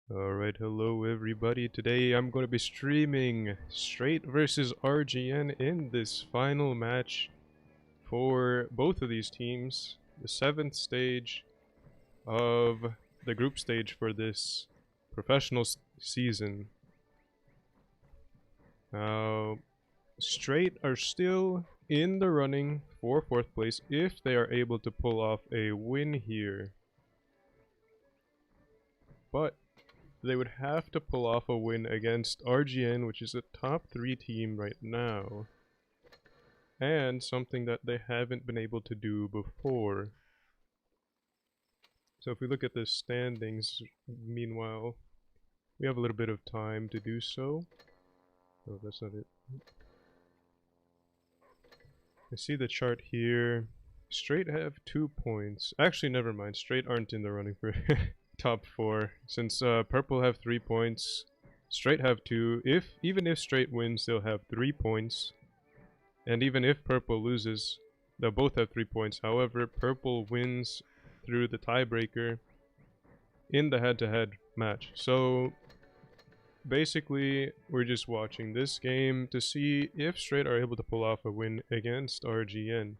Alright, hello everybody. Today I'm going to be streaming Straight versus RGN in this final match for both of these teams. The 7th stage of the group stage for this professional season. Now, Straight are still in the running for 4th place if they are able to pull off a win here. But they would have to pull off a win against RGN, which is a top 3 team right now. And something that they haven't been able to do before. So if we look at the standings, meanwhile, we have a little bit of time to do so. Oh, that's not it. I see the chart here. Straight have 2 points. Actually, never mind. Straight aren't in the running for top 4. Since Purple have 3 points, Straight have 2. Even if Straight wins, they'll have 3 points. And even if Purple loses, they'll both have 3 points. However, Purple wins through the tiebreaker in the head-to-head match. So basically, we're just watching this game to see if Straight are able to pull off a win against RGN.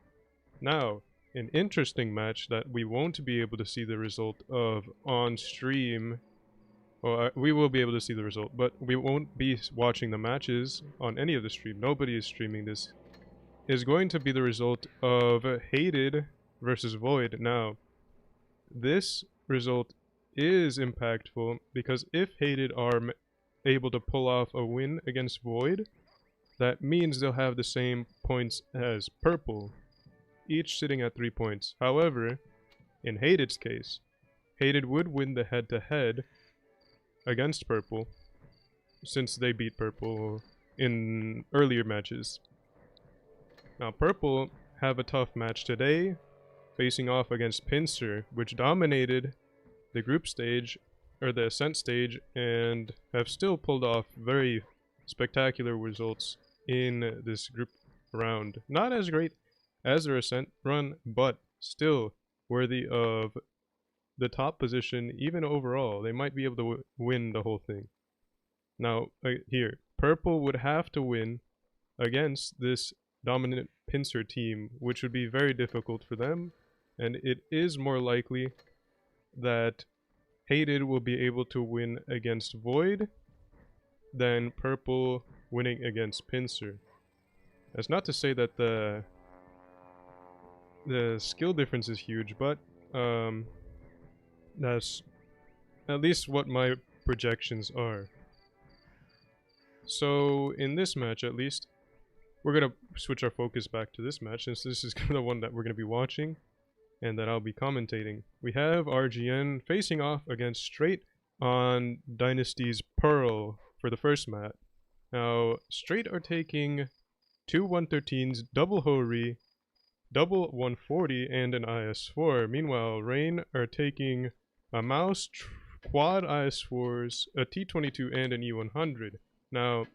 Now, an interesting match that we won't be able to see the result of on stream. Well, we will be able to see the result, but we won't be watching the matches on any of the stream. Nobody is streaming this. Is going to be the result of Hated versus Void. Now, this result is impactful because if Hated are able to pull off a win against Void, that means they'll have the same points as Purple, each sitting at 3 points. However, in Hated's case, Hated would win the head-to-head against Purple, since they beat Purple in earlier matches. Now, Purple have a tough match today, facing off against Pincer, which dominated the group stage, or the Ascent stage, and have still pulled off very spectacular results in this group round. Not as great as their Ascent run, but still worthy of the top position, even overall. They might be able to win the whole thing. Now, here, Purple would have to win against this dominant Pincer team, which would be very difficult for them, and it is more likely that Hated will be able to win against Void than Purple winning against Pincer. That's not to say that the skill difference is huge, but that's at least what my projections are. So in this match, at least, we're gonna switch our focus back to this match, since this is the one that we're gonna be watching and that I'll be commentating. We have RGN facing off against Straight on Dynasty's Pearl for the first match. Now, Straight are taking 2 113s, double Hori, double 140, and an IS-4. Meanwhile, Rain are taking a Mouse, quad IS-4s, a T-22, and an E-100. Now,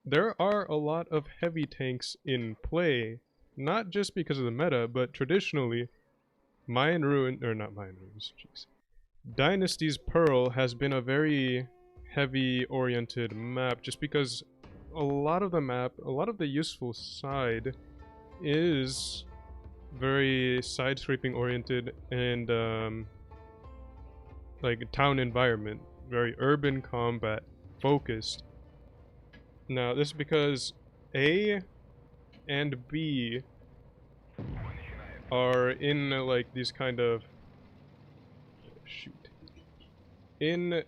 there are a lot of heavy tanks in play, not just because of the meta, but traditionally, Dynasty's Pearl has been a very heavy-oriented map, just because a lot of the useful side is very side-scraping oriented and like town environment, very urban combat focused. Now, this is because A and B are in like these kind of in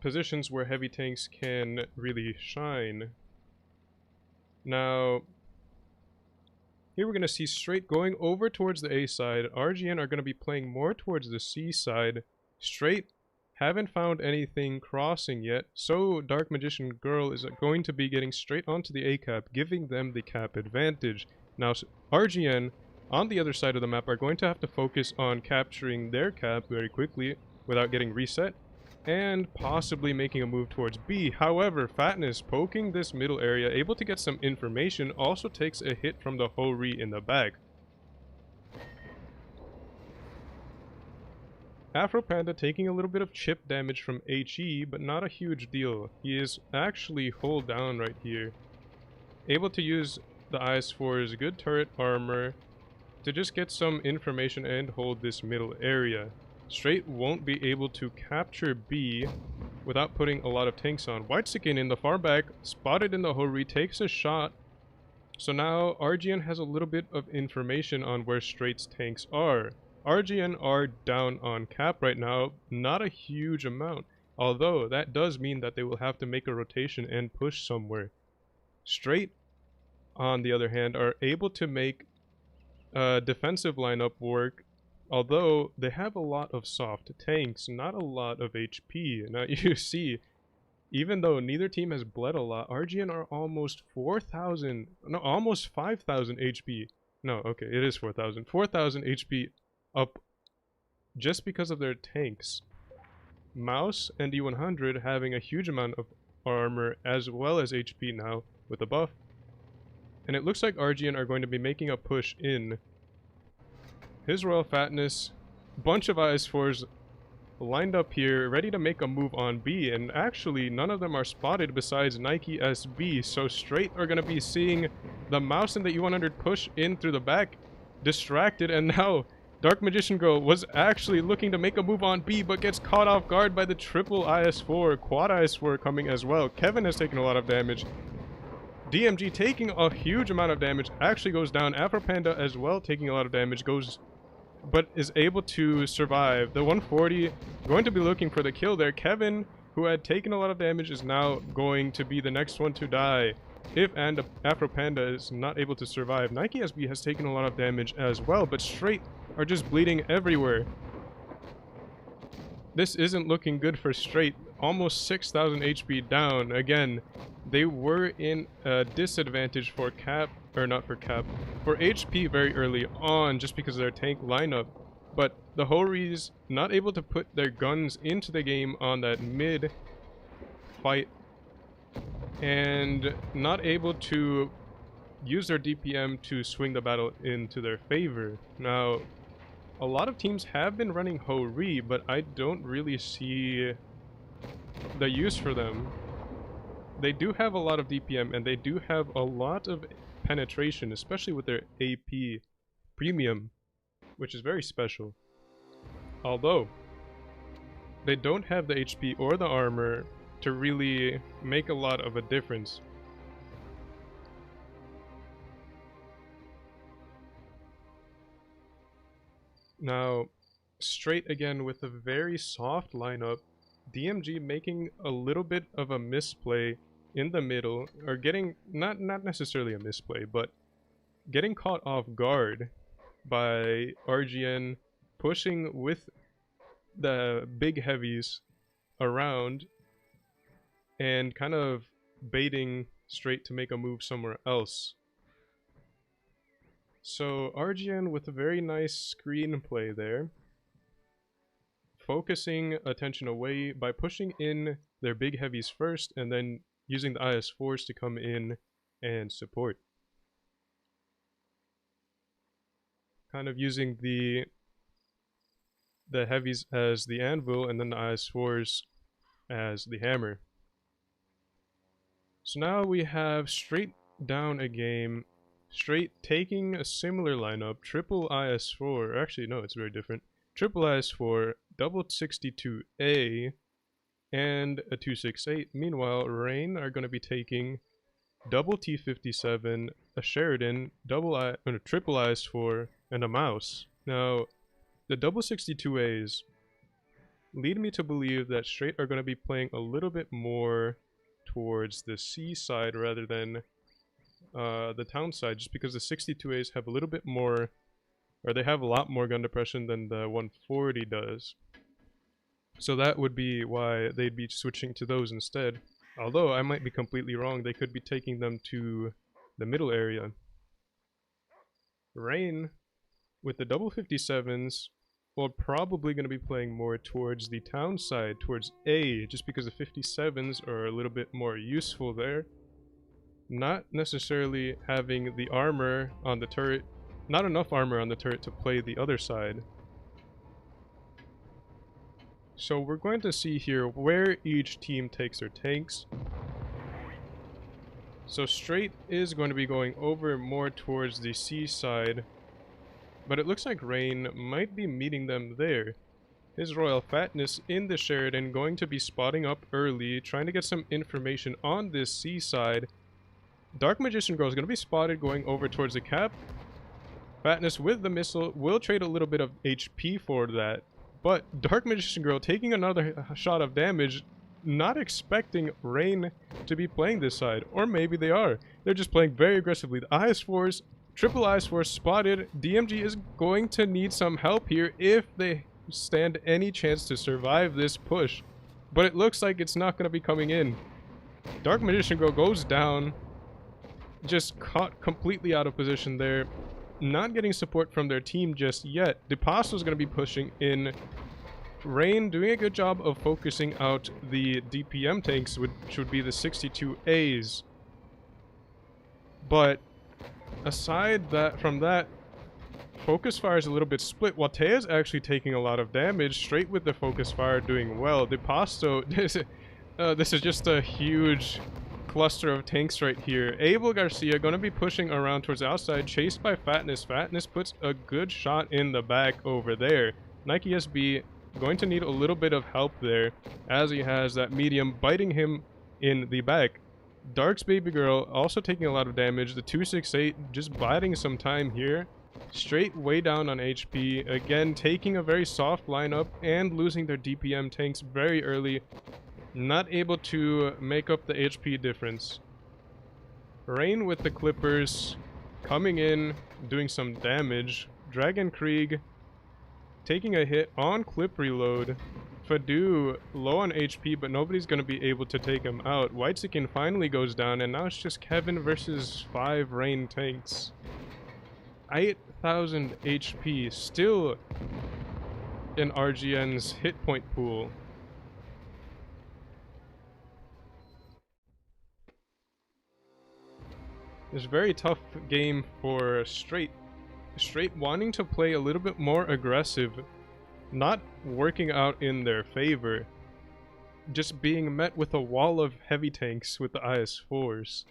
positions where heavy tanks can really shine. Now, here we're going to see Straight going over towards the A side. RGN are going to be playing more towards the C side. Straight haven't found anything crossing yet, so Dark Magician Girl is going to be getting straight onto the A cap, giving them the cap advantage. Now, RGN, on the other side of the map, are going to have to focus on capturing their cap very quickly without getting reset, and possibly making a move towards B. However, Fatness, poking this middle area, able to get some information, also takes a hit from the Hori in the back. Afro Panda taking a little bit of chip damage from HE, but not a huge deal. He is actually hold down right here. Able to use the IS-4's good turret armor to just get some information and hold this middle area. Straight won't be able to capture B without putting a lot of tanks on. White Sikin in the far back, spotted in the Hori, takes a shot. So now RGN has a little bit of information on where Straight's tanks are. RGN are down on cap right now, not a huge amount. Although that does mean that they will have to make a rotation and push somewhere. Straight, on the other hand, are able to make defensive lineup work, although they have a lot of soft tanks, not a lot of HP. Now you see, even though neither team has bled a lot, RGN are almost 4,000, no, almost 5,000 HP. No, okay, it is 4,000. 4,000 HP up just because of their tanks. Mouse and D100 having a huge amount of armor as well as HP now with a buff. And it looks like RGN are going to be making a push in. His Royal Fatness, bunch of IS-4s lined up here, ready to make a move on B, and actually none of them are spotted besides Nike SB, so Straight are going to be seeing the Mouse and the E100 push in through the back, distracted, and now Dark Magician Girl was actually looking to make a move on B, but gets caught off guard by the triple IS-4, quad IS-4 coming as well. Kevin has taken a lot of damage. DMG taking a huge amount of damage, actually goes down. Afro Panda as well taking a lot of damage, but is able to survive. The 140 going to be looking for the kill there. Kevin, who had taken a lot of damage, is now going to be the next one to die if Afro Panda is not able to survive. Nike SB has taken a lot of damage as well, but Straight are just bleeding everywhere. This isn't looking good for Straight. Almost 6,000 HP down. Again, they were in a disadvantage for cap, or not for cap, for HP very early on just because of their tank lineup. But the Horis not able to put their guns into the game on that mid fight and not able to use their DPM to swing the battle into their favor. Now, a lot of teams have been running Hori, but I don't really see the use for them. They do have a lot of DPM and they do have a lot of penetration, especially with their AP premium, which is very special. Although they don't have the HP or the armor to really make a lot of a difference. Now, Straight again with a very soft lineup. DMG making a little bit of a misplay in the middle, or getting, not necessarily a misplay, but getting caught off guard by RGN pushing with the big heavies around and kind of baiting Straight to make a move somewhere else. So RGN with a very nice screenplay there, focusing attention away by pushing in their big heavies first and then using the IS-4s to come in and support. Kind of using the heavies as the anvil and then the IS-4s as the hammer. So now we have Straight down a game. Straight taking a similar lineup, triple IS-4, actually no, it's very different. Triple IS-4, double 62A, and a 268. Meanwhile, Rain are going to be taking double T57, a Sheridan, triple IS-4, and a Mouse. Now, the double 62As lead me to believe that Straight are going to be playing a little bit more towards the C side rather than the town side, just because the 62As have a little bit more, or they have a lot more gun depression than the 140 does. So that would be why they'd be switching to those instead. Although I might be completely wrong, they could be taking them to the middle area. Rain with the double 57s, well, probably going to be playing more towards the town side, towards A, just because the 57s are a little bit more useful there. Not necessarily having the armor on the turret, not enough armor on the turret to play the other side. So we're going to see here where each team takes their tanks. So Straight is going to be going over more towards the seaside, but it looks like Rain might be meeting them there. His Royal Fatness in the Sheridan going to be spotting up early, trying to get some information on this seaside. Dark Magician Girl is going to be spotted going over towards the cap. Fatness with the missile will trade a little bit of HP for that, but Dark Magician Girl taking another shot of damage, not expecting Rain to be playing this side. Or maybe they are. They're just playing very aggressively. The IS-4s, triple IS-4 spotted. DMG is going to need some help here if they stand any chance to survive this push. But it looks like it's not going to be coming in. Dark Magician Girl goes down. Just caught completely out of position there. Not getting support from their team just yet. DePasto is going to be pushing in. Rain doing a good job of focusing out the DPM tanks, which would be the 62As. But aside from that, focus fire is a little bit split. Watea is actually taking a lot of damage. Straight with the focus fire doing well. DePasto, this is just a huge cluster of tanks right here. Abel Garcia going to be pushing around towards the outside, chased by Fatness. Fatness puts a good shot in the back over there. Nike SB going to need a little bit of help there, as he has that medium biting him in the back. Dark's Baby Girl also taking a lot of damage. The 268 just biding some time here. Straight way down on HP. Again, taking a very soft lineup and losing their DPM tanks very early. Not able to make up the HP difference. Rain with the Clippers coming in, doing some damage. Dragon Krieg taking a hit on clip reload. Fadu low on HP, but nobody's going to be able to take him out. Whitezikin finally goes down, and now it's just Kevin versus 5 Rain tanks. 8,000 HP, still in RGN's hit point pool. It's a very tough game for Straight. Straight wanting to play a little bit more aggressive, not working out in their favor, just being met with a wall of heavy tanks with the IS-4s.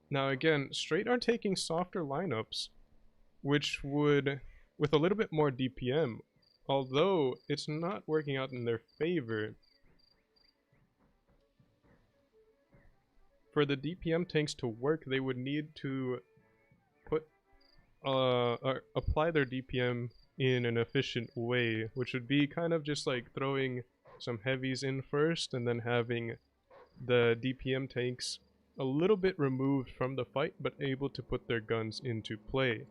Now again, Straight are taking softer lineups, which would, with a little bit more DPM, although it's not working out in their favor. For the DPM tanks to work, they would need to apply their DPM in an efficient way, which would be kind of just like throwing some heavies in first and then having the DPM tanks a little bit removed from the fight but able to put their guns into play.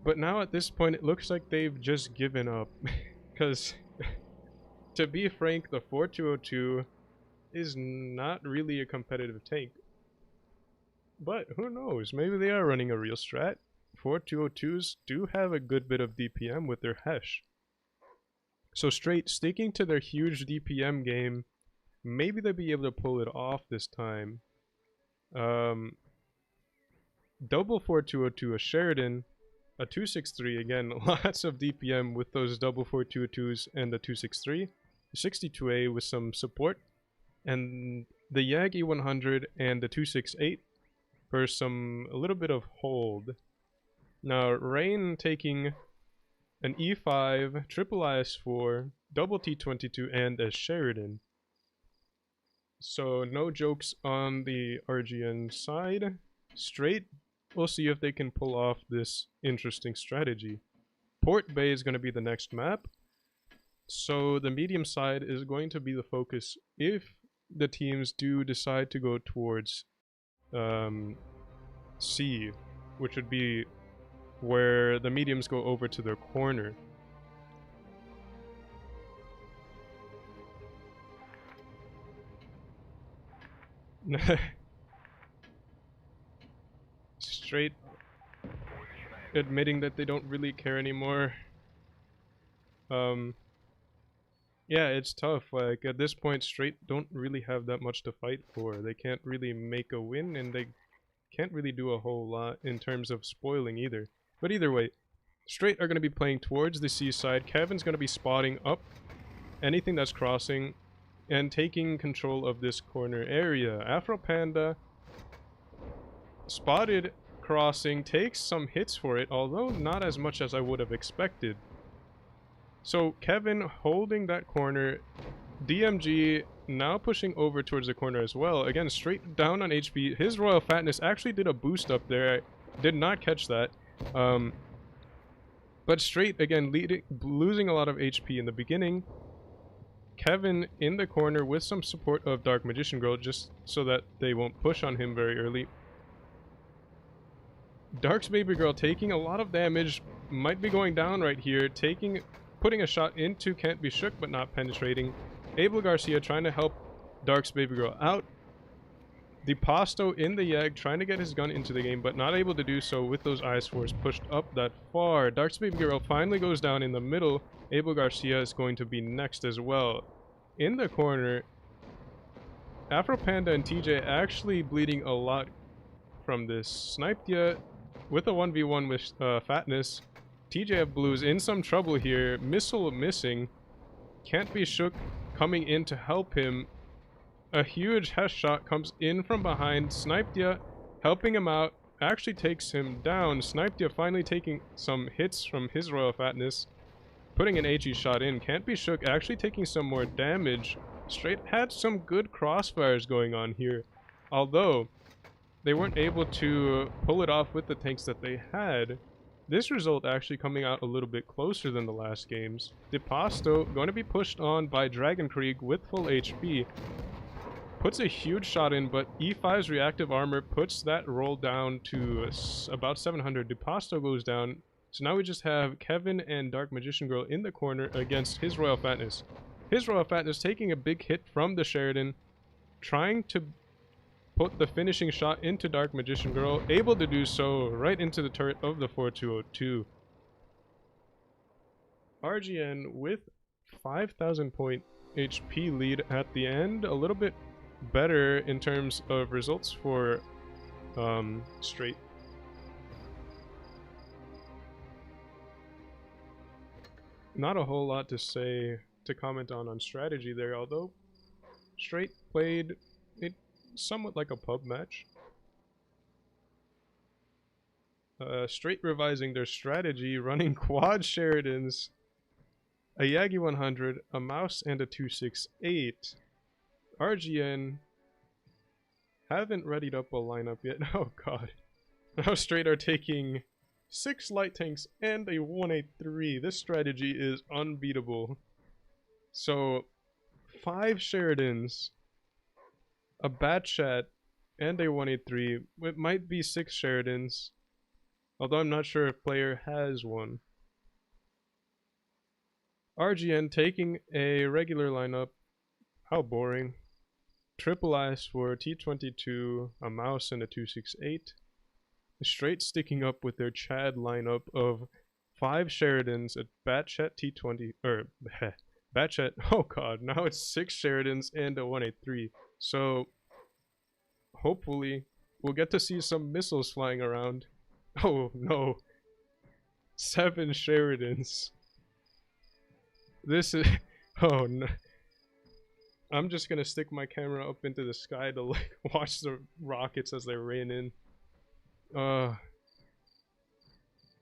But now at this point it looks like they've just given up because to be frank, the 4202 is not really a competitive tank. But who knows, maybe they are running a real strat. 4202s do have a good bit of DPM with their Hesh. So Straight sticking to their huge DPM game, maybe they'll be able to pull it off this time. Double 4202, a Sheridan, a 263, again, lots of DPM with those double 4202s and the 263. 62A with some support, and the Yagi 100 and the 268 for a little bit of hold. Now Rain taking an E5, triple IS4, double T22, and a Sheridan. So no jokes on the RGN side. Straight, we'll see if they can pull off this interesting strategy. Port Bay is going to be the next map. So the medium side is going to be the focus if the teams do decide to go towards C, which would be where the mediums go over to their corner. Straight admitting that they don't really care anymore. Yeah, it's tough. Like at this point, Straight don't really have that much to fight for. They can't really make a win, and they can't really do a whole lot in terms of spoiling either. But either way, Straight are going to be playing towards the seaside. Kevin's going to be spotting up anything that's crossing and taking control of this corner area. Afro Panda spotted crossing, takes some hits for it, although not as much as I would have expected. So Kevin holding that corner. DMG now pushing over towards the corner as well. Again, straight down on HP. His Royal Fatness actually did a boost up there. I did not catch that. But straight, again, losing a lot of HP in the beginning. Kevin in the corner with some support of Dark Magician Girl, just so that they won't push on him very early. Dark's Baby Girl taking a lot of damage, might be going down right here, putting a shot into Can't Be Shook, but not penetrating. Abel Garcia trying to help Dark's Baby Girl out. DePasto in the Yag trying to get his gun into the game, but not able to do so with those Ice Force pushed up that far. Dark's Baby Girl finally goes down in the middle. Abel Garcia is going to be next as well. In the corner, Afro Panda and TJ actually bleeding a lot from this. Sniptia with a 1v1 with Fatness. TJ Blues in some trouble here. Missile missing. Can't Be Shook coming in to help him. A huge Hesh shot comes in from behind. Sniptia helping him out. Actually takes him down. Sniptia finally taking some hits from his Royal Fatness. Putting an HE shot in. Can't Be Shook actually taking some more damage. Straight had some good crossfires going on here. Although they weren't able to pull it off with the tanks that they had. This result actually coming out a little bit closer than the last games. DePasto going to be pushed on by Dragon Krieg with full HP. Puts a huge shot in, but E5's reactive armor puts that roll down to about 700. DePasto goes down. So now we just have Kevin and Dark Magician Girl in the corner against his Royal Fatness. His Royal Fatness taking a big hit from the Sheridan. Trying to put the finishing shot into Dark Magician Girl, able to do so right into the turret of the 4202. RGN with 5,000 point HP lead at the end, a little bit better in terms of results for Straight. Not a whole lot to say, to comment on strategy there, although Straight played it somewhat like a pub match. Straight revising their strategy, running quad Sheridans, a Yagi 100, a Mouse, and a 268. RGN haven't readied up a lineup yet. Oh god. Now Straight are taking 6 light tanks and a 183. This strategy is unbeatable. So 5 Sheridans, a Batchat, and a 183. It might be 6 Sheridans, although I'm not sure if player has one. RGN taking a regular lineup. How boring. Triple Ice for T22, a Mouse, and a 268. Straight sticking up with their Chad lineup of 5 Sheridans, a Batchat T20, Batchat, oh god, now it's 6 Sheridans and a 183. So, hopefully, we'll get to see some missiles flying around. Oh no. 7 Sheridans. This is... oh no. I'm just gonna stick my camera up into the sky to like watch the rockets as they rain in.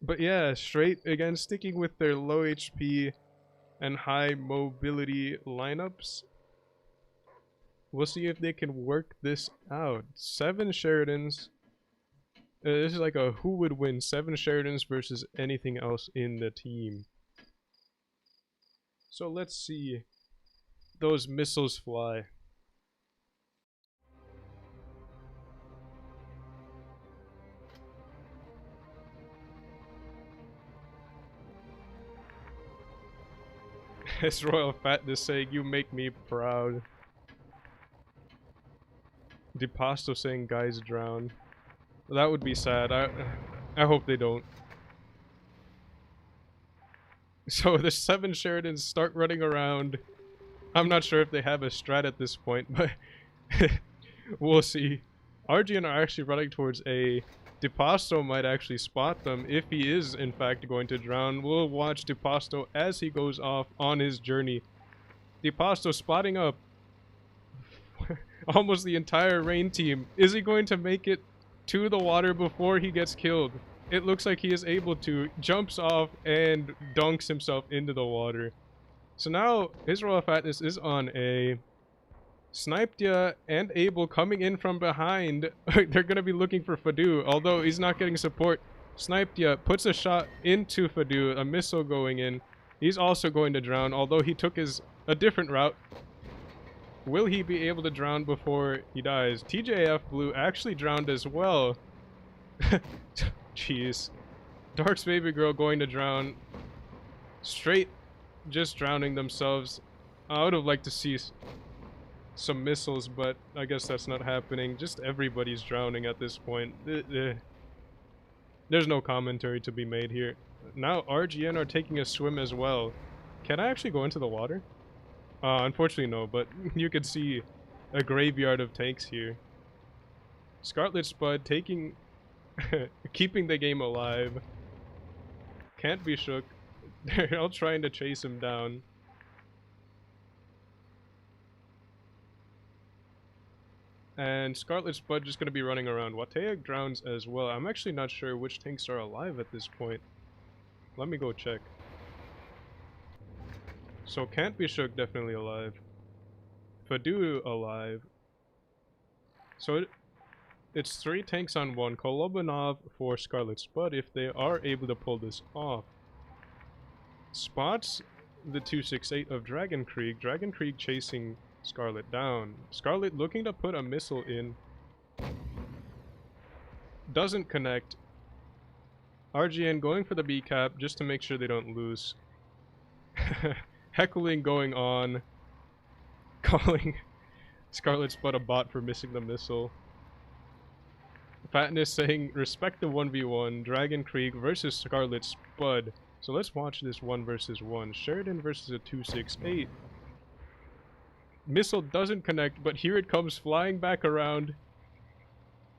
But yeah, Straight again sticking with their low HP and high mobility lineups. We'll see if they can work this out. 7 Sheridans. This is like a who would win, 7 Sheridans versus anything else in the team. So let's see those missiles fly. His Royal Fatness saying, "You make me proud." DePasto saying, "Guys drown." That would be sad. I hope they don't. So the 7 Sheridans start running around. I'm not sure if they have a strat at this point, but we'll see. RGN are actually running towards a DePasto might actually spot them if he is in fact going to drown. We'll watch DePasto as he goes off on his journey. DePasto spotting up almost the entire rain team. Is he going to make it to the water before he gets killed? It looks like he is able to. Jumps off and dunks himself into the water. So now his Royal Fatness is on A. Snipedya and Abel coming in from behind. They're going to be looking for Fadu, although he's not getting support. Snipedya puts a shot into Fadu, a missile going in. He's also going to drown, although he took a different route. Will he be able to drown before he dies? TJF Blue actually drowned as well. Jeez. Dark's baby girl going to drown. Straight just drowning themselves. I would have liked to see some missiles, but I guess that's not happening. Just everybody's drowning at this point. There's no commentary to be made here. Now RGN are taking a swim as well. Can I actually go into the water? Unfortunately no, but you can see a graveyard of tanks here. Scarlet Spud taking... keeping the game alive. Can't be shook. They're all trying to chase him down. And Scarlet Spud just going to be running around. Wataic drowns as well. I'm actually not sure which tanks are alive at this point. Let me go check. So Can't Be Shook definitely alive. Fadu alive. So it's 3 tanks on 1. Kolobanov for Scarlet Spud if they are able to pull this off. Spots the 268 of Dragon Krieg. Dragon Krieg chasing Scarlet down. Scarlet looking to put a missile in. Doesn't connect. RGN going for the B cap just to make sure they don't lose. Heckling going on. Calling Scarlet Spud a bot for missing the missile. Fatness saying respect the 1v1. Dragon Krieg versus Scarlet Spud. So let's watch this 1 versus 1. Sheridan versus a 268. Missile doesn't connect, but here it comes flying back around.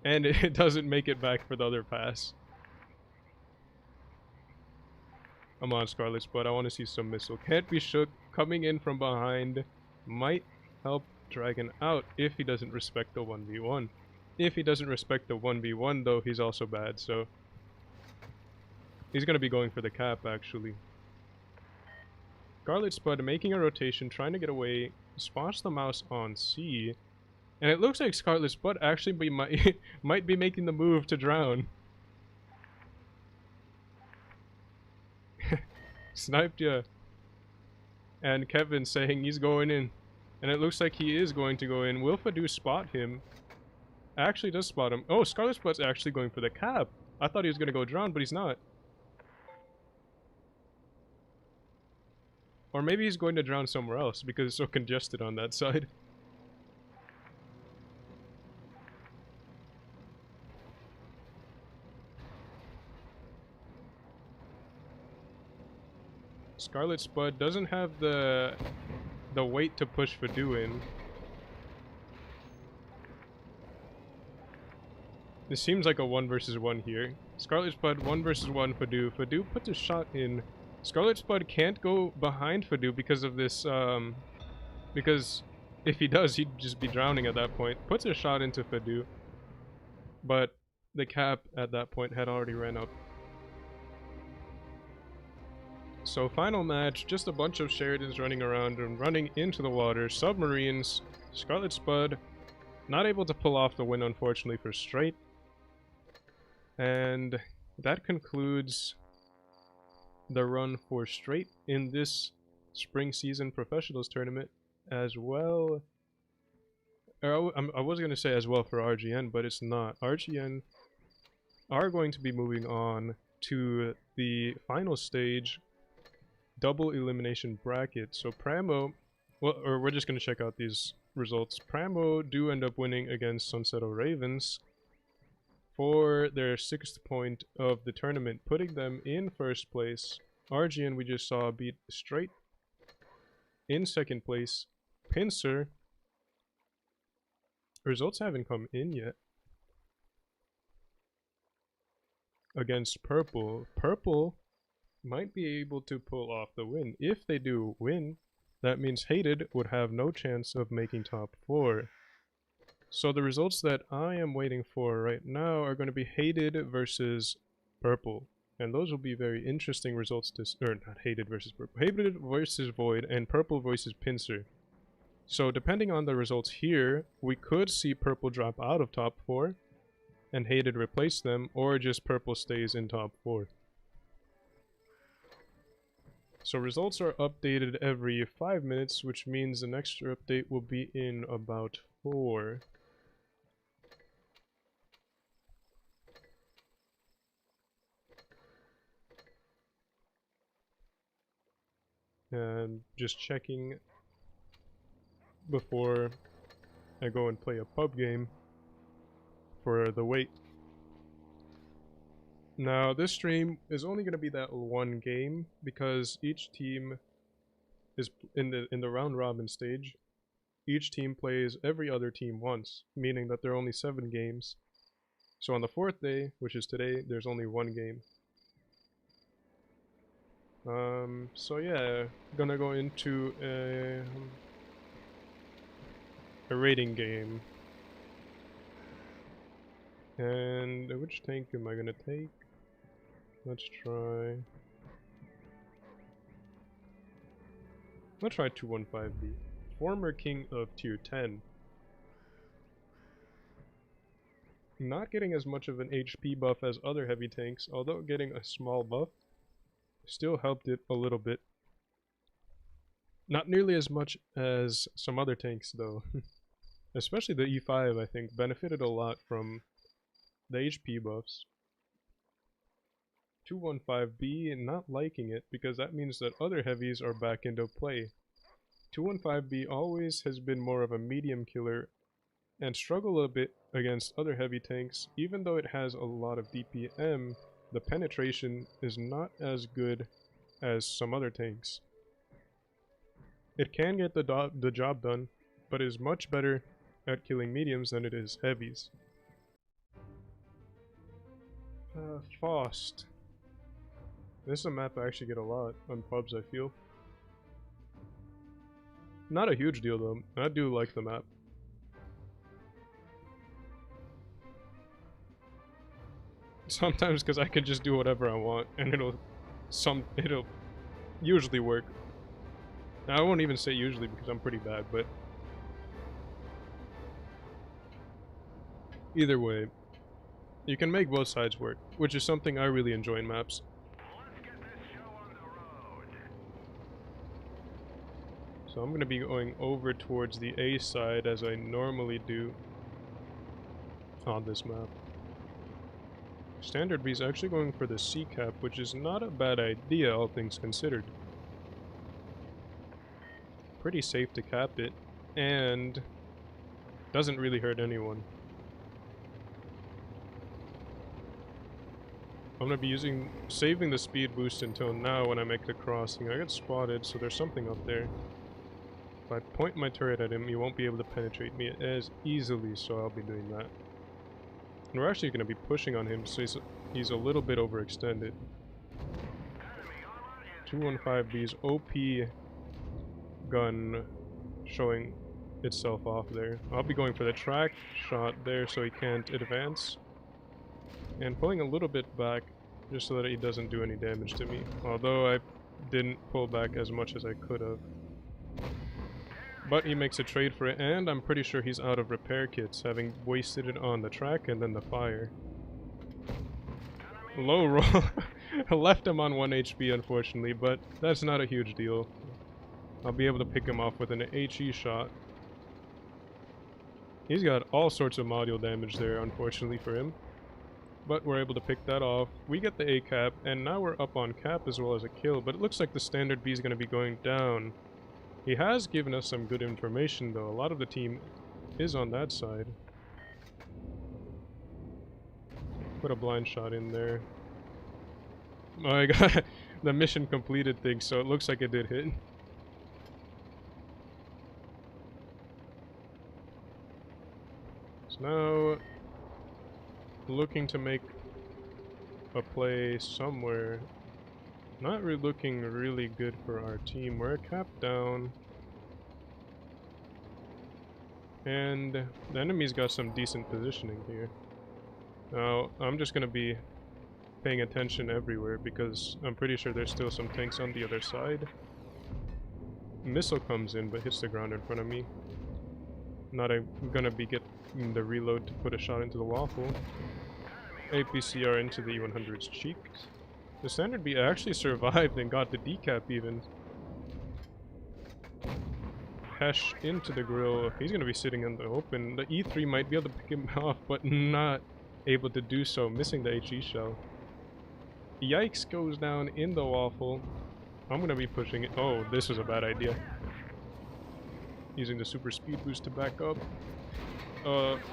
And it doesn't make it back for the other pass. Come on, Scarlet Spud. I want to see some missile. Can't Be Shook coming in from behind. Might help Dragon out if he doesn't respect the 1v1. If he doesn't respect the 1v1, though, he's also bad, so... he's going to be going for the cap, actually. Scarlet Spud making a rotation, trying to get away. Spots the mouse on C. And it looks like Scarlet Spud actually might be making the move to drown. Sniped ya. And Kevin saying he's going in. And it looks like he is going to go in. Will Fadu spot him? Actually does spot him. Oh, Scarlet Spud's actually going for the cap. I thought he was going to go drown, but he's not. Or maybe he's going to drown somewhere else because it's so congested on that side. Scarlet Spud doesn't have the weight to push Fadu in. This seems like a 1 versus 1 here. Scarlet Spud 1 versus 1 Fadu. Fadu puts a shot in. Scarlet Spud can't go behind Fadu because of this, because if he does, he'd just be drowning at that point. Puts a shot into Fadu. But the cap at that point had already ran up. So final match, just a bunch of Sheridans running around and running into the water. Submarines, Scarlet Spud, not able to pull off the win unfortunately for Straight. And that concludes the run for Straight in this spring season professionals tournament as well. I was going to say as well for RGN, but it's not. RGN are going to be moving on to the final stage, double elimination bracket. So Pramo, well, or we're just going to check out these results. Pramo do end up winning against Sunsetto Ravens for their 6th point of the tournament, putting them in 1st place. RGN we just saw beat Straight in 2nd place. Pincer, results haven't come in yet. against purple. Purple might be able to pull off the win. If they do win, that means Hated would have no chance of making top 4. So the results that I am waiting for right now are going to be Hated versus Purple. And those will be very interesting results to... Or not Hated versus Purple. Hated versus Void and Purple versus Pincer. So depending on the results here, we could see Purple drop out of top 4 and Hated replace them, or just Purple stays in top 4. So results are updated every 5 minutes, which means the next update will be in about 4. And just checking before I go and play a pub game for the wait. Now this stream is only going to be that one game because each team is in the round robin stage. Each team plays every other team once, meaning that there are only 7 games. So on the 4th day, which is today, there's only 1 game. So yeah, gonna go into a raiding game. And which tank am I gonna take? Let's try 215B. Former king of tier 10. Not getting as much of an HP buff as other heavy tanks, although getting a small buff still helped it a little bit. Not nearly as much as some other tanks though. Especially the E5 I think benefited a lot from the HP buffs. 215B, not liking it because that means that other heavies are back into play. 215B always has been more of a medium killer and struggle a bit against other heavy tanks. Even though it has a lot of DPM, the penetration is not as good as some other tanks. It can get the job done, but is much better at killing mediums than it is heavies. Faust. This is a map I actually get a lot on pubs, I feel. Not a huge deal though, I do like the map. Sometimes because I can just do whatever I want and it'll usually work. Now, I won't even say usually because I'm pretty bad, but either way, you can make both sides work, which is something I really enjoy in maps. So I'm going to be going over towards the A side as I normally do on this map. Standard B is actually going for the C cap, which is not a bad idea, all things considered. Pretty safe to cap it, and doesn't really hurt anyone. I'm going to be saving the speed boost until now when I make the crossing. I get spotted, so there's something up there. If I point my turret at him, he won't be able to penetrate me as easily, so I'll be doing that. And we're actually going to be pushing on him, so he's a little bit overextended. 215B's OP gun showing itself off there. I'll be going for the track shot there so he can't advance. And pulling a little bit back just so that he doesn't do any damage to me. Although I didn't pull back as much as I could have. But he makes a trade for it, and I'm pretty sure he's out of repair kits, having wasted it on the track and then the fire. Low roll. Left him on 1 HP unfortunately, but that's not a huge deal. I'll be able to pick him off with an HE shot. He's got all sorts of module damage there, unfortunately for him. But we're able to pick that off. We get the A cap, and now we're up on cap as well as a kill, but it looks like the standard B is going to be going down. He has given us some good information though. A lot of the team is on that side. Put a blind shot in there. Oh, I got the mission completed thing, so it looks like it did hit. So now, looking to make a play somewhere. Not really looking really good for our team. We're capped down. And the enemy's got some decent positioning here. Now, I'm just gonna be paying attention everywhere because I'm pretty sure there's still some tanks on the other side. Missile comes in but hits the ground in front of me. Not gonna be getting the reload to put a shot into the waffle. APCR into the E100's cheek. The standard B actually survived and got the decap even. Hesh into the grill. He's gonna be sitting in the open. The E3 might be able to pick him off, but not able to do so, missing the HE shell. Yikes goes down in the waffle. I'm gonna be pushing it. Oh, this was a bad idea. Using the super speed boost to back up.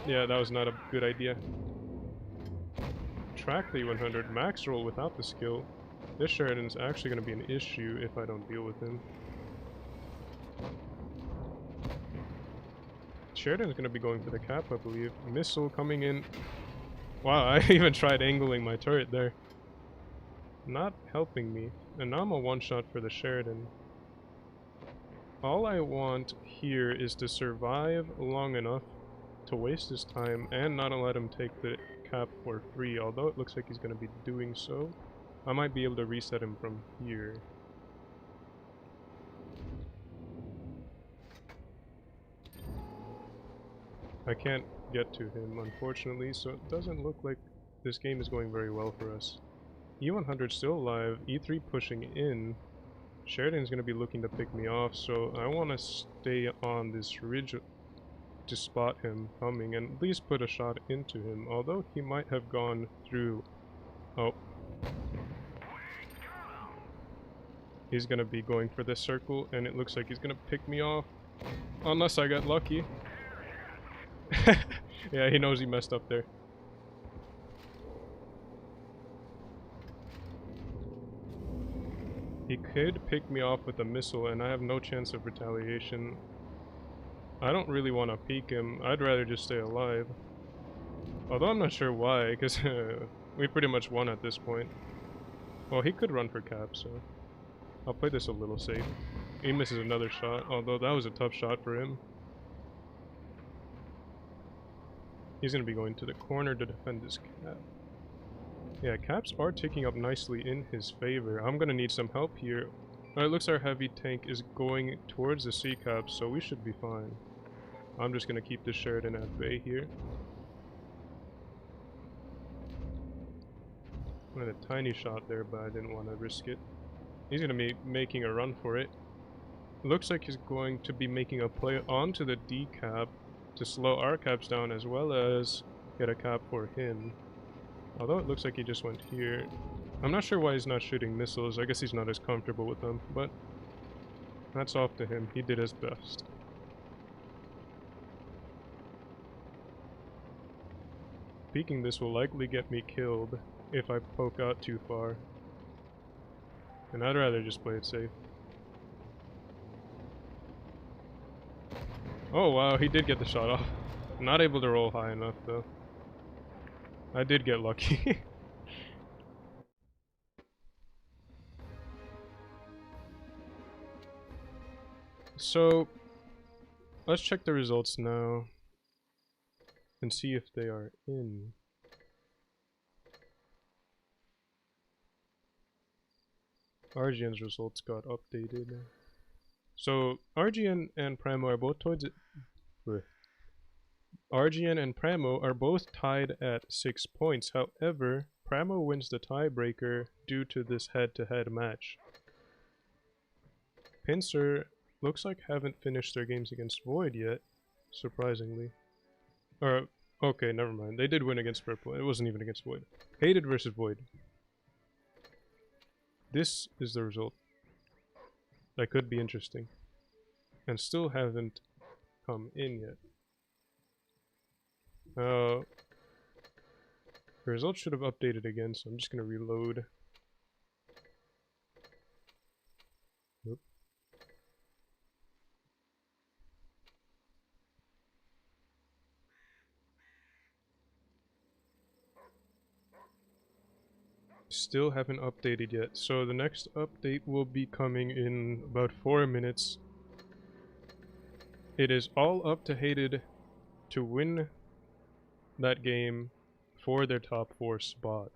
Yeah, that was not a good idea. Track the E100, max roll without the skill. This Sheridan's actually gonna be an issue if I don't deal with him. Sheridan's gonna be going for the cap, I believe. Missile coming in. Wow, I even tried angling my turret there. Not helping me. And now I'm a one-shot for the Sheridan. All I want here is to survive long enough to waste his time and not let him take the cap for free, although it looks like he's gonna be doing so. I might be able to reset him from here. I can't get to him, unfortunately, so it doesn't look like this game is going very well for us. E100 still alive, E3 pushing in. Sheridan's going to be looking to pick me off, so I want to stay on this ridge to spot him coming and at least put a shot into him, although he might have gone through. Oh. He's going to be going for this circle, and it looks like he's going to pick me off. Unless I got lucky. Yeah, he knows he messed up there. He could pick me off with a missile, and I have no chance of retaliation. I don't really want to peek him. I'd rather just stay alive. Although I'm not sure why, because we pretty much won at this point. Well, he could run for cap, so I'll play this a little safe. He misses another shot, although that was a tough shot for him. He's going to be going to the corner to defend his cap. Yeah, caps are ticking up nicely in his favor. I'm going to need some help here. It looks our heavy tank is going towards the C-cap, so we should be fine. I'm just going to keep the Sheridan at bay here. I had a tiny shot there, but I didn't want to risk it. He's going to be making a run for it. Looks like he's going to be making a play onto the D-cap to slow our caps down as well as get a cap for him. Although it looks like he just went here. I'm not sure why he's not shooting missiles. I guess he's not as comfortable with them, but that's off to him. He did his best. Peeking this will likely get me killed if I poke out too far. And I'd rather just play it safe. Oh wow, he did get the shot off. Not able to roll high enough though. I did get lucky. So, let's check the results now and see if they are in. RGN's results got updated. So, RGN and Primo are both towards it. RGN and Primo are both tied at 6 points. However, Primo wins the tiebreaker due to this head-to-head match. Pincer looks like haven't finished their games against Void yet, surprisingly. Or, okay, never mind. They did win against Purple. It wasn't even against Void. Hated versus Void. This is the result. That could be interesting. And still haven't come in yet. The results should have updated again, so I'm just gonna reload. Nope. Still haven't updated yet, so the next update will be coming in about 4 minutes. It is all up to Hated to win that game for their top 4 spot.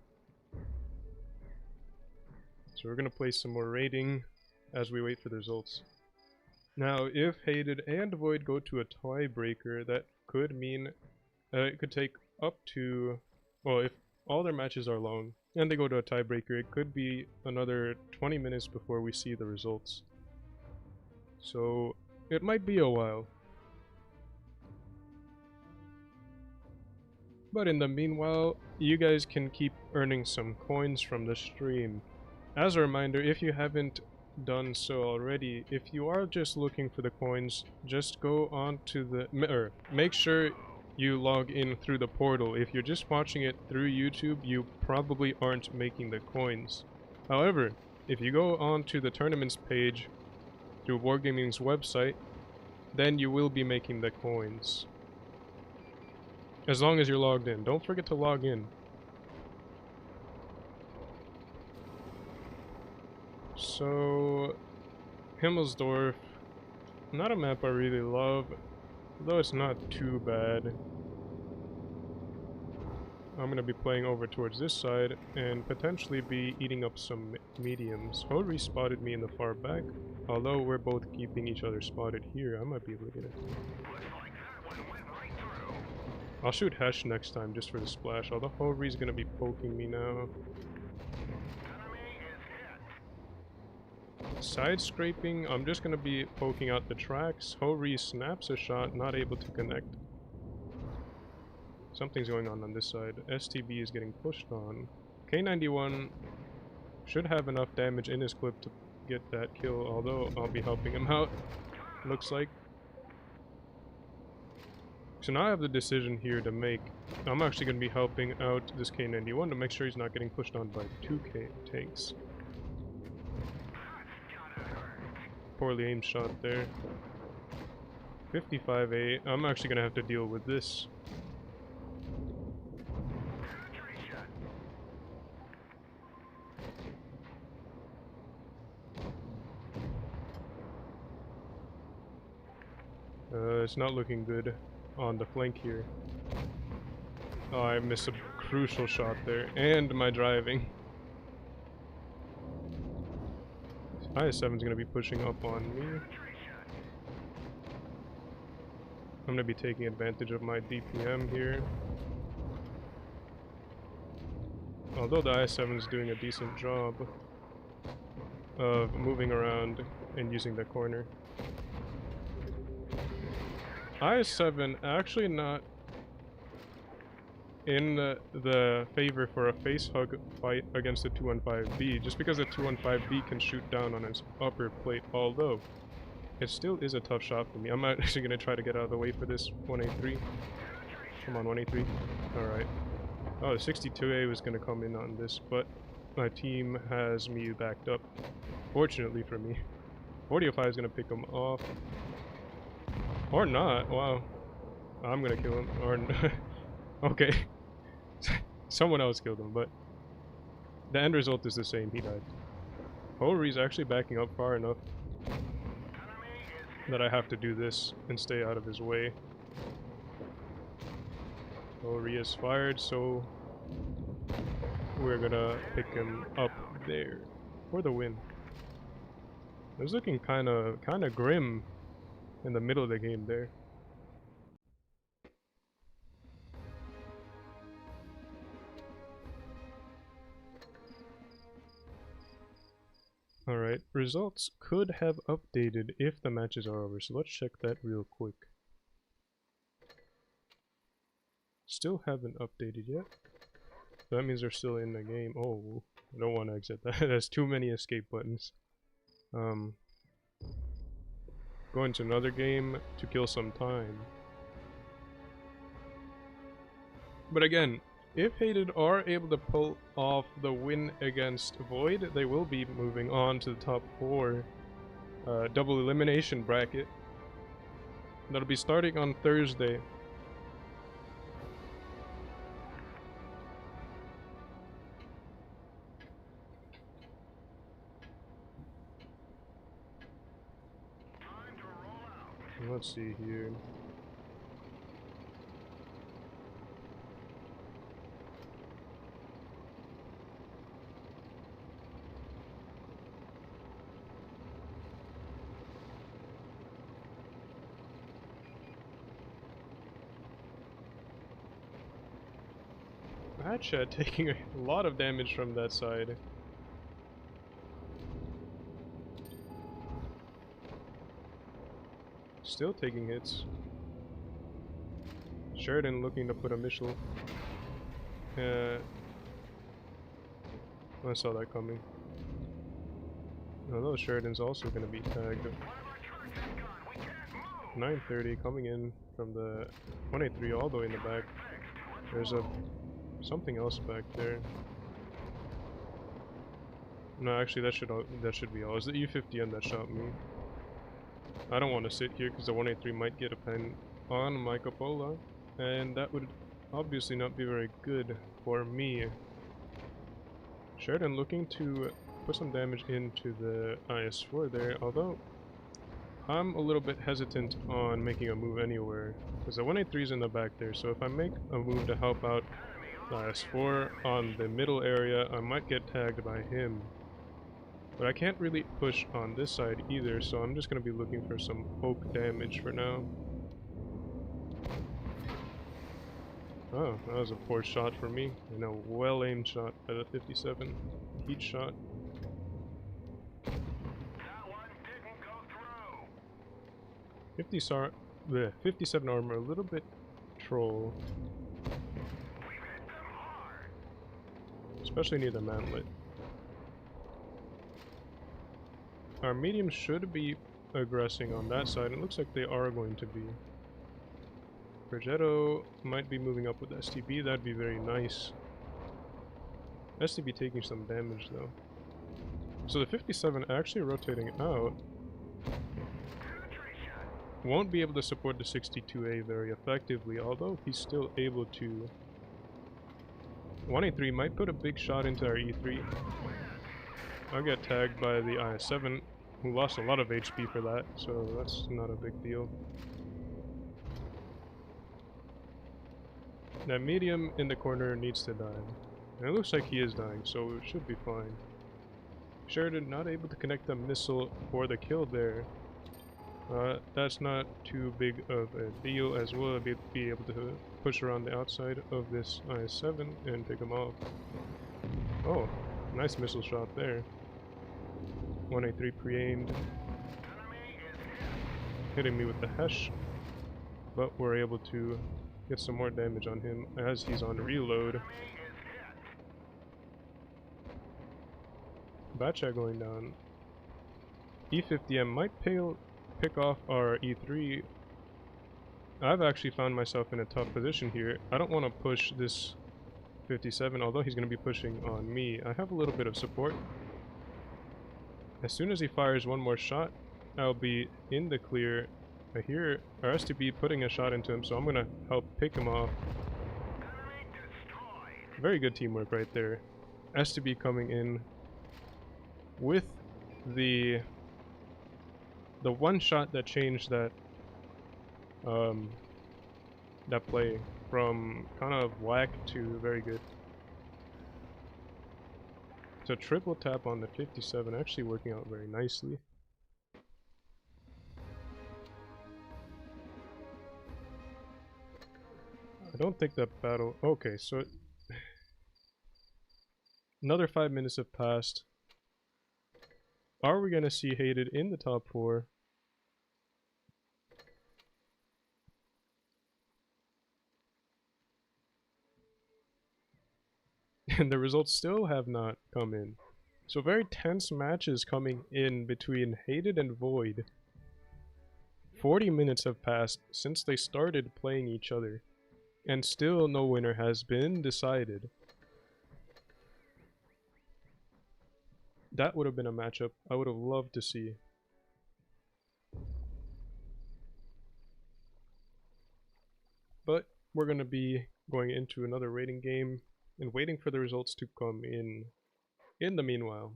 So we're gonna play some more rating as we wait for the results. Now, if Hated and Void go to a tiebreaker, that could mean it could take up to, well, if all their matches are long and they go to a tiebreaker, it could be another 20 minutes before we see the results. So it might be a while. But in the meanwhile, you guys can keep earning some coins from the stream. As a reminder, if you haven't done so already, if you are just looking for the coins, just go on to the make sure you log in through the portal. If you're just watching it through YouTube, you probably aren't making the coins. However, if you go on to the tournaments page through Wargaming's website, then you will be making the coins. As long as you're logged in. Don't forget to log in. So, Himmelsdorf, not a map I really love, though it's not too bad. I'm gonna be playing over towards this side and potentially be eating up some mediums. Hori spotted me in the far back, although we're both keeping each other spotted here. I might be able to get it. I'll shoot Hesh next time just for the splash, although Hori's gonna be poking me now. Side scraping, I'm just gonna be poking out the tracks. Hori snaps a shot, not able to connect. Something's going on this side. STB is getting pushed on. K91 should have enough damage in his clip to get that kill, although I'll be helping him out, looks like. So now I have the decision here to make. I'm actually going to be helping out this K91 to make sure he's not getting pushed on by 2K tanks. Poorly aimed shot there. 55A. I'm actually going to have to deal with this. It's not looking good on the flank here. Oh, I missed a crucial shot there. And my driving. IS-7's gonna be pushing up on me. I'm gonna be taking advantage of my DPM here. Although the IS-7's doing a decent job of moving around and using the corner. IS-7 actually not in the favor for a face hug fight against the 215B, just because the 215B can shoot down on his upper plate, although it still is a tough shot for me. I'm actually going to try to get out of the way for this 183. Come on, 183. Alright. Oh, the 62A was going to come in on this, but my team has me backed up. Fortunately for me. 4005 is going to pick him off. Or not, wow. I'm gonna kill him, or okay. Someone else killed him, but the end result is the same, he died. Hori's actually backing up far enough that I have to do this and stay out of his way. Hori is fired, so we're gonna pick him up there for the win. It was looking kinda grim in the middle of the game there. Alright, results could have updated if the matches are over, so let's check that real quick. Still haven't updated yet. That means they're still in the game. Oh, I don't want to exit that. There's too many escape buttons. Go into another game to kill some time. But again, if Hated are able to pull off the win against Void, they will be moving on to the top 4 double elimination bracket. That'll be starting on Thursday. Let's see here. Hatchet taking a lot of damage from that side. Still taking hits. Sheridan looking to put a missile. I saw that coming. Although Sheridan's also going to be tagged. 930 coming in from the 183 all the way in the back. There's something else back there. No, actually that should be all. It was the E50M that shot me. I don't want to sit here because the 183 might get a pen on my cupola, and that would obviously not be very good for me. Sheridan looking to put some damage into the IS-4 there, although I'm a little bit hesitant on making a move anywhere because the 183 is in the back there, so if I make a move to help out the IS-4 on the middle area, I might get tagged by him. But I can't really push on this side either, so I'm just going to be looking for some poke damage for now. Oh, that was a poor shot for me, and a well-aimed shot by the 57. Heat shot. That one didn't go through. 57 armor, a little bit troll. We hit them hard. Especially near the mantlet. Our mediums should be aggressing on that side, and it looks like they are going to be. Progetto might be moving up with STB, that'd be very nice. STB taking some damage though. So the 57 actually rotating out won't be able to support the 62A very effectively, although he's still able to. 183 might put a big shot into our E3. I'll get tagged by the IS-7, who lost a lot of HP for that, so that's not a big deal. That medium in the corner needs to die. And it looks like he is dying, so it should be fine. Sheridan not able to connect the missile for the kill there. That's not too big of a deal, as we'll be able to push around the outside of this IS-7 and pick him off. Oh, nice missile shot there. 183 pre-aimed. Hitting me with the Hesh. But we're able to get some more damage on him as he's on reload. Batcha going down. E50M might pick off our E3. I've actually found myself in a tough position here. I don't want to push this 57, although he's going to be pushing on me. I have a little bit of support. As soon as he fires one more shot, I'll be in the clear. I hear our STB putting a shot into him, so I'm going to help pick him off. Very good teamwork right there. STB coming in with the one shot that changed that that play from kind of whack to very good. So triple tap on the 57 actually working out very nicely. I don't think that battle... Okay, so... Another 5 minutes have passed. Are we gonna see Hated in the top 4? And the results still have not come in. So very tense matches coming in between Hated and Void. 40 minutes have passed since they started playing each other. And still no winner has been decided. That would have been a matchup I would have loved to see. But we're going to be going into another rating game and waiting for the results to come in the meanwhile.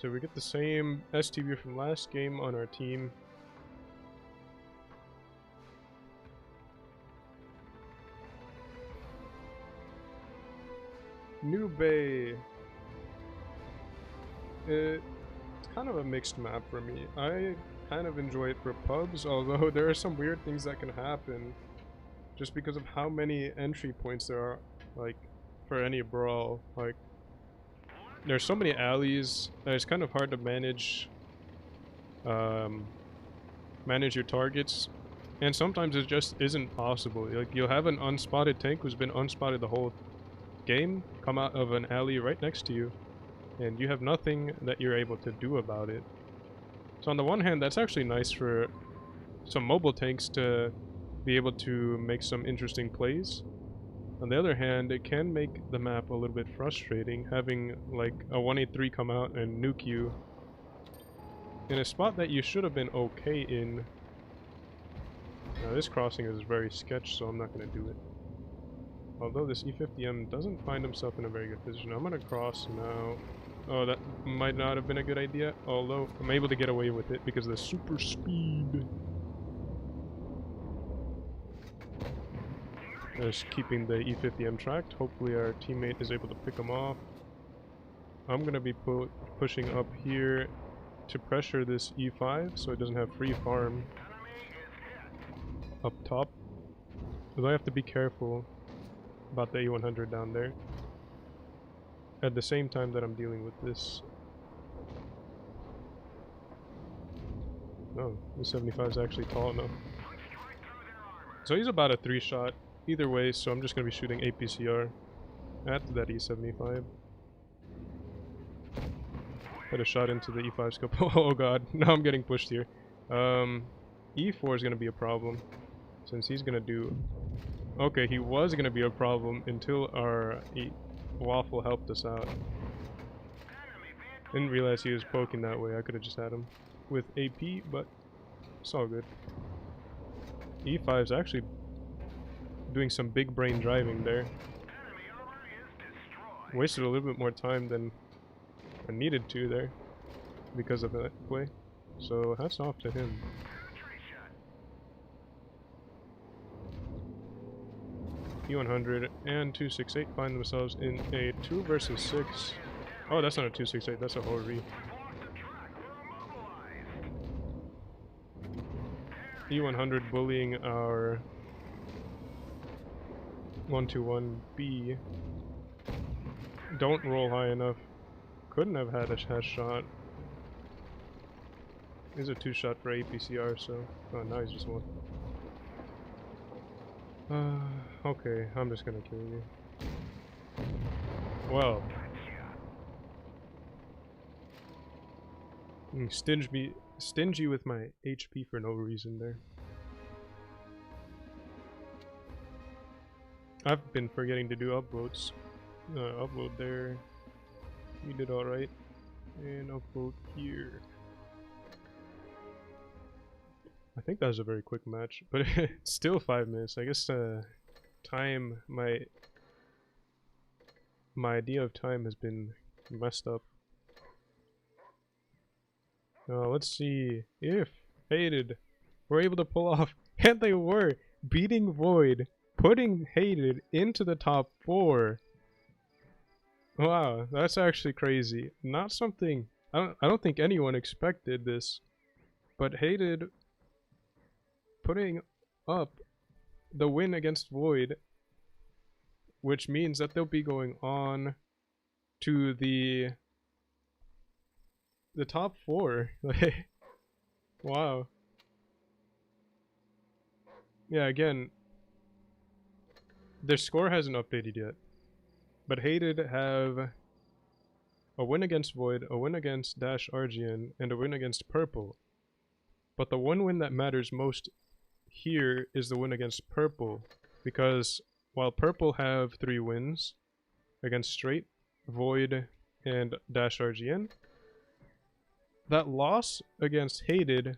So we get the same STV from last game on our team. New Bay. It's kind of a mixed map for me. I kind of enjoy it for pubs, although there are some weird things that can happen just because of how many entry points there are, like, for any brawl. Like, there's so many alleys that it's kind of hard to manage your targets, and sometimes it just isn't possible. Like, you'll have an unspotted tank who's been unspotted the whole game come out of an alley right next to you, and you have nothing that you're able to do about it. So on the one hand, that's actually nice for some mobile tanks to be able to make some interesting plays. On the other hand, it can make the map a little bit frustrating, having like a 183 come out and nuke you in a spot that you should have been okay in. Now this crossing is very sketch, so I'm not going to do it. Although this E50M doesn't find himself in a very good position. I'm going to cross now. Oh, that might not have been a good idea, although I'm able to get away with it because of the super speed. Just keeping the E50M tracked. Hopefully our teammate is able to pick him off. I'm going to be pushing up here to pressure this E5 so it doesn't have free farm up top. But I have to be careful about the A100 down there at the same time that I'm dealing with this. Oh, the 75 is actually tall enough. So he's about a 3-shot either way, so I'm just going to be shooting APCR at that E75. Had a shot into the E5 scope. Oh god, now I'm getting pushed here. E4 is going to be a problem, since he's going to do... Okay, he was going to be a problem until our Waffle helped us out. Didn't realize he was poking that way. I could have just had him with AP, but it's all good. E5 is actually doing some big brain driving there. Wasted a little bit more time than I needed to there because of that play. So hats off to him. E100 and 268 find themselves in a 2 versus 6. Oh, that's not a 268, that's a Hori. E100 bullying our 121B. Don't roll high enough. Couldn't have had a shot. He's a 2-shot for APCR, so... Oh, now he's just 1. Okay, I'm just gonna kill you. Well. Stingy with my HP for no reason there. I've been forgetting to do upvotes. Upload there. You did alright. And upvote here. I think that was a very quick match, but it's still 5 minutes. I guess time, my idea of time has been messed up. Let's see if Hated were able to pull off, and they were, beating Void, putting Hated into the top 4. Wow, that's actually crazy. Not something, I don't think anyone expected this, but Hated putting up the win against Void, which means that they'll be going on to the top 4. Wow. Yeah, again, their score hasn't updated yet, but Hated have a win against Void, a win against Dash RGN, and a win against Purple. But the one win that matters most here is the win against Purple, because while Purple have 3 wins against Straight, Void, and Dash RGN, that loss against Hated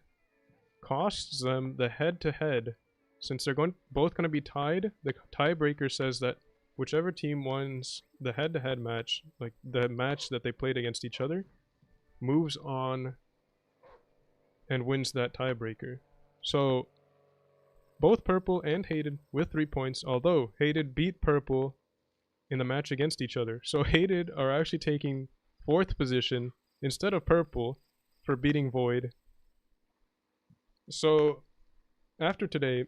costs them the head-to-head. Since they're both going to be tied, the tiebreaker says that whichever team wins the head-to-head match, like the match that they played against each other, moves on and wins that tiebreaker. So both Purple and Hated with 3 points, although Hated beat Purple in the match against each other. So Hated are actually taking 4th position instead of Purple for beating Void. So after today,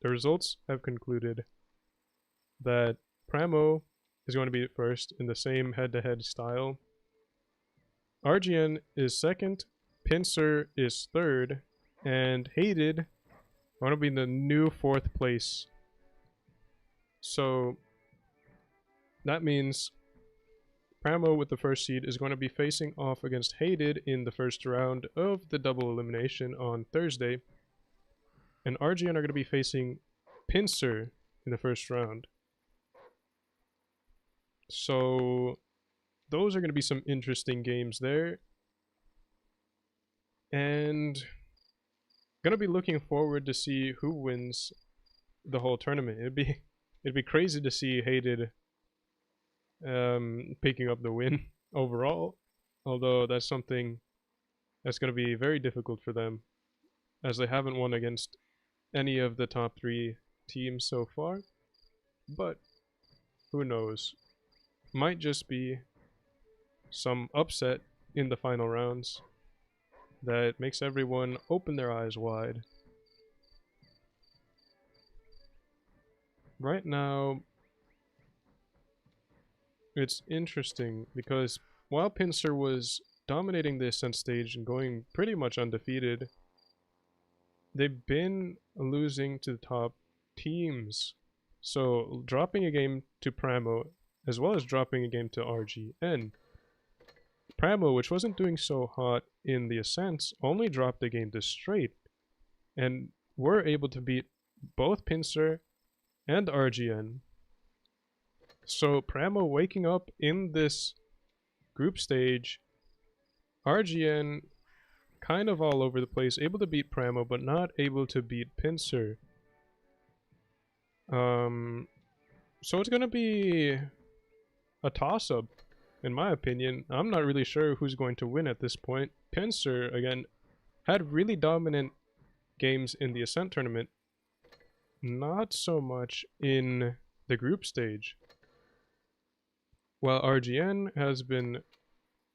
the results have concluded that Pramo is going to be first in the same head-to-head style. RGN is second, Pincer is third, and Hated want to be in the new 4th place. So that means Pramo with the first seed is going to be facing off against Hated in the first round of the double elimination on Thursday. And RGN are going to be facing Pincer in the first round. So those are going to be some interesting games there. And going to be looking forward to see who wins the whole tournament. It'd be crazy to see Hated picking up the win overall, although that's something that's going to be very difficult for them, as they haven't won against any of the top 3 teams so far. But who knows, might just be some upset in the final rounds that makes everyone open their eyes wide. Right now, it's interesting because while Pincer was dominating the Ascent stage and going pretty much undefeated, they've been losing to the top teams. So dropping a game to Pramo, as well as dropping a game to RGN. Pramo, which wasn't doing so hot in the Ascents, only dropped a game to Straight, and were able to beat both Pincer and RGN. So Pramo waking up in this group stage, RGN kind of all over the place, able to beat Pramo, but not able to beat Pincer. So it's gonna be a toss-up, in my opinion. I'm not really sure who's going to win at this point. Pincer, again, had really dominant games in the Ascent tournament. Not so much in the group stage. While RGN has been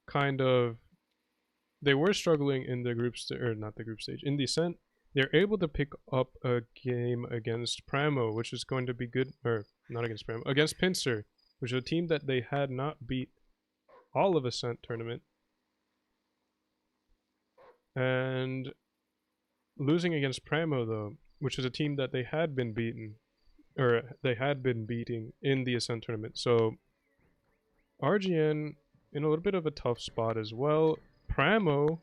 kind of... They were struggling in the group stage, or not the group stage, in the Ascent. They're able to pick up a game against Pramo, which is going to be good, or not against Pramo, against Pincer, which is a team that they had not beat all of Ascent tournament. And losing against Pramo, though, which is a team that they had been beaten, or they had been beating in the Ascent tournament. So RGN in a little bit of a tough spot as well. Pramo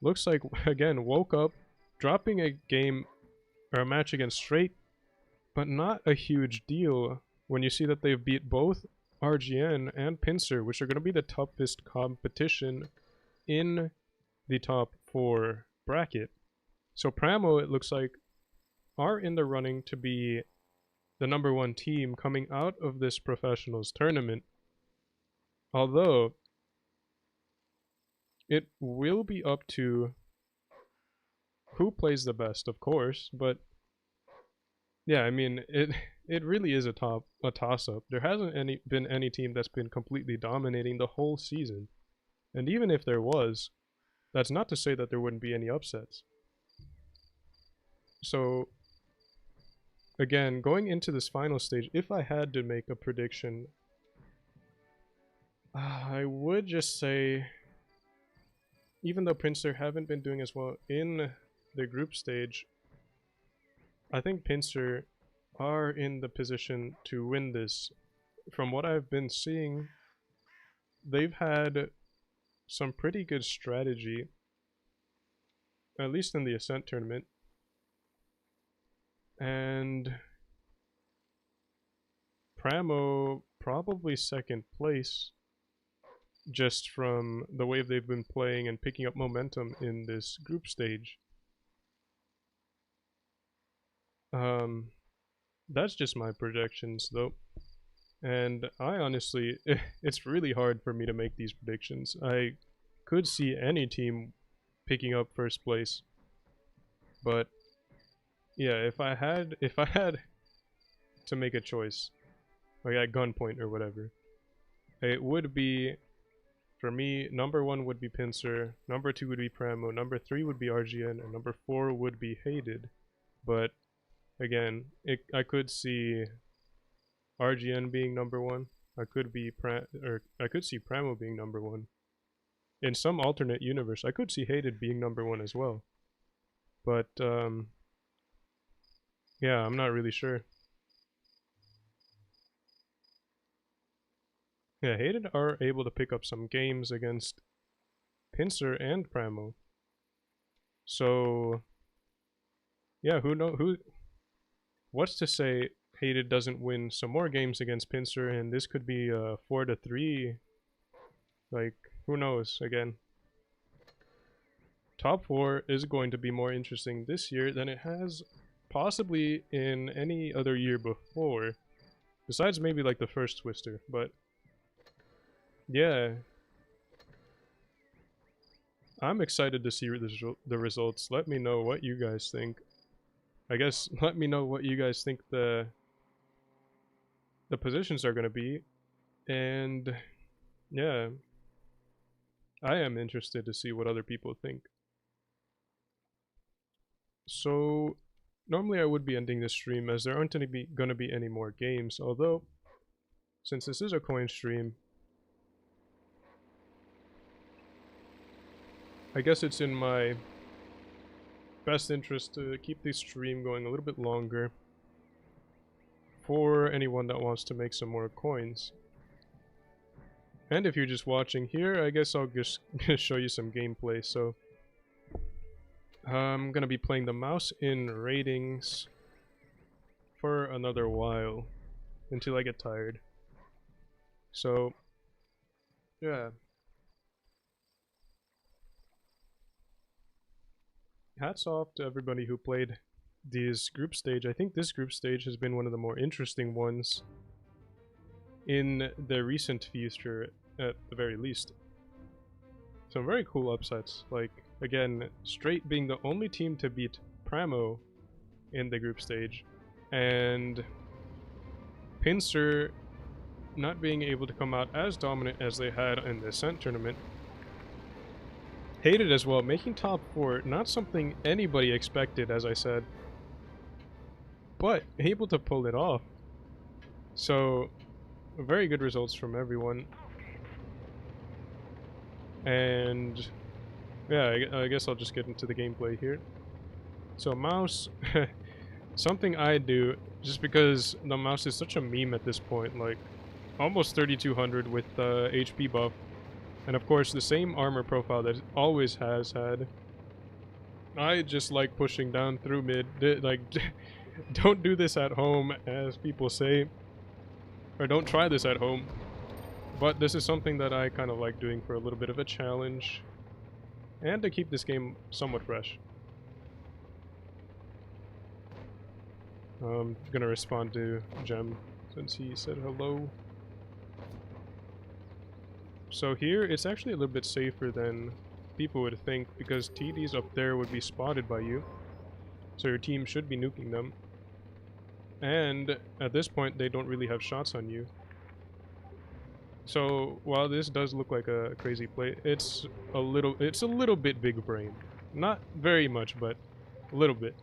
looks like, again, woke up, dropping a game or a match against Straight, but not a huge deal when you see that they've beat both RGN and Pincer, which are going to be the toughest competition in the top 4 bracket. So Pramo, it looks like, are in the running to be the #1 team coming out of this professionals tournament. Although it will be up to who plays the best, of course, but yeah, I mean, it really is a toss-up. There hasn't been any team that's been completely dominating the whole season. And even if there was, that's not to say that there wouldn't be any upsets. So again, going into this final stage, if I had to make a prediction, I would just say, even though Pincer haven't been doing as well in the group stage, I think Pincer are in the position to win this. From what I've been seeing, they've had some pretty good strategy, at least in the Ascent tournament. And Pramo probably second place, just from the way they've been playing and picking up momentum in this group stage. That's just my projections, though. And I honestly, it's really hard for me to make these predictions. I could see any team picking up first place. But yeah, if I had to make a choice, like at gunpoint or whatever, it would be, for me, number 1 would be Pinsir, number 2 would be Pramo, number 3 would be RGN, and number 4 would be Hated. But again, I could see RGN being number 1. I could see Pramo being number 1. In some alternate universe, I could see Hated being number 1 as well. But yeah, I'm not really sure. Yeah, Hated are able to pick up some games against Pinsir and Pramo. So yeah, what's to say Hated doesn't win some more games against Pinsir, and this could be 4-3. Like, who knows? Again, top 4 is going to be more interesting this year than it has possibly in any other year before, besides maybe like the first Twister. But yeah, I'm excited to see the results. Let me know what you guys think. I guess let me know what you guys think the positions are going to be. And yeah, I am interested to see what other people think. So normally I would be ending this stream as there aren't going to be any more games, although since this is a coin stream, I guess it's in my best interest to keep this stream going a little bit longer for anyone that wants to make some more coins. And if you're just watching here, I guess I'll just show you some gameplay. So I'm gonna be playing the mouse in ratings for another while until I get tired. So yeah, hats off to everybody who played this group stage. I think this group stage has been one of the more interesting ones in the recent future, at the very least. Some very cool upsets, like, again, Straight being the only team to beat Pramo in the group stage, and Pinsir not being able to come out as dominant as they had in the Ascent tournament. Hated as well, making top 4, not something anybody expected, as I said, but able to pull it off. So, very good results from everyone. And yeah, I guess I'll just get into the gameplay here. So mouse, something I do, just because the mouse is such a meme at this point, like almost 3200 with the HP buff, and of course the same armor profile that it always has had. I just like pushing down through mid, like, don't do this at home, as people say, or don't try this at home. But this is something that I kind of like doing for a little bit of a challenge, and to keep this game somewhat fresh. I'm gonna respond to Gem since he said hello. So here, it's actually a little bit safer than people would think, because TDs up there would be spotted by you, so your team should be nuking them. And at this point, they don't really have shots on you. So while this does look like a crazy play, it's a little bit big brain. Not very much, but a little bit.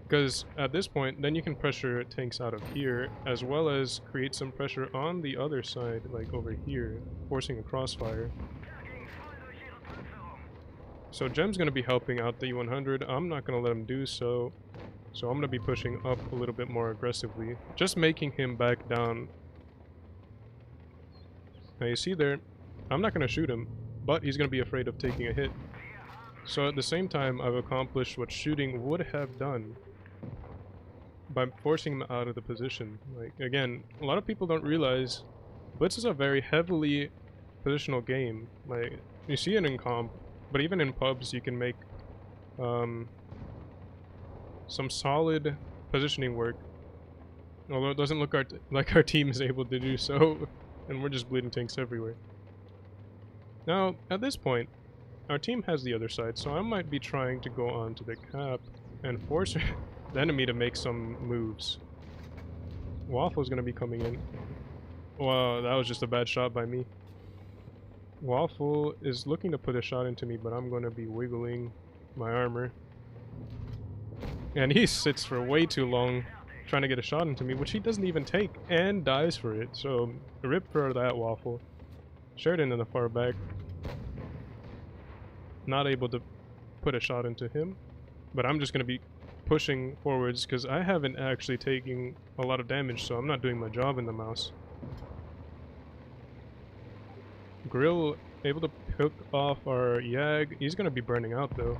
Because at this point, then you can pressure tanks out of here, as well as create some pressure on the other side, like over here, forcing a crossfire. So Gem's going to be helping out the E100. I'm not going to let him do so. So I'm going to be pushing up a little bit more aggressively, just making him back down. Now you see there, I'm not going to shoot him, but he's going to be afraid of taking a hit. So at the same time, I've accomplished what shooting would have done by forcing him out of the position. Like, again, a lot of people don't realize Blitz is a very heavily positional game. Like, you see it in comp, but even in pubs you can make some solid positioning work. Although it doesn't look like our team is able to do so, and we're just bleeding tanks everywhere. Now, at this point, our team has the other side, so I might be trying to go onto the cap and force the enemy to make some moves. Waffle's gonna be coming in. Wow, that was just a bad shot by me. Waffle is looking to put a shot into me, but I'm gonna be wiggling my armor. And he sits for way too long trying to get a shot into me, which he doesn't even take, and dies for it. So, rip for that, Waffle. Sheridan in the far back. Not able to put a shot into him. But I'm just going to be pushing forwards because I haven't actually taken a lot of damage, so I'm not doing my job in the mouse. Grill able to pick off our Yag. He's going to be burning out though.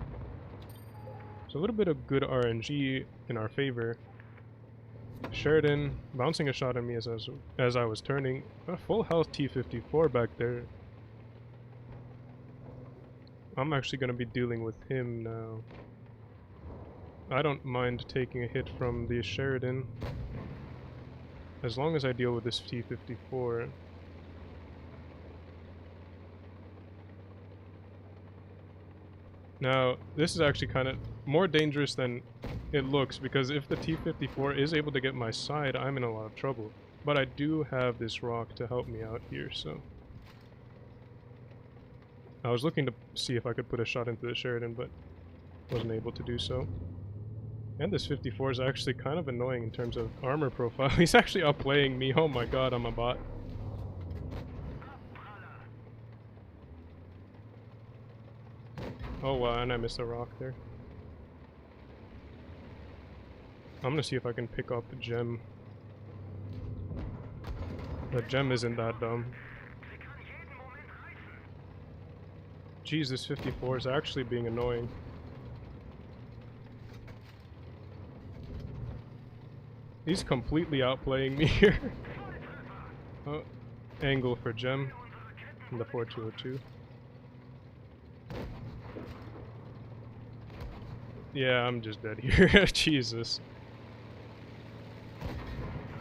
So a little bit of good RNG in our favor. Sheridan bouncing a shot at me as I was turning. A full health T-54 back there. I'm actually going to be dealing with him now. I don't mind taking a hit from the Sheridan as long as I deal with this T-54. Now, this is actually kind of more dangerous than it looks, because if the T-54 is able to get my side, I'm in a lot of trouble. But I do have this rock to help me out here, so... I was looking to see if I could put a shot into the Sheridan, but wasn't able to do so. And this 54 is actually kind of annoying in terms of armor profile. He's actually outplaying me. Oh my god, I'm a bot. Oh wow, and I missed a rock there. I'm gonna see if I can pick up the gem. The gem isn't that dumb. Jeez, this 54 is actually being annoying. He's completely outplaying me here. Oh, angle for gem in the 4202. Yeah, I'm just dead here. Jesus.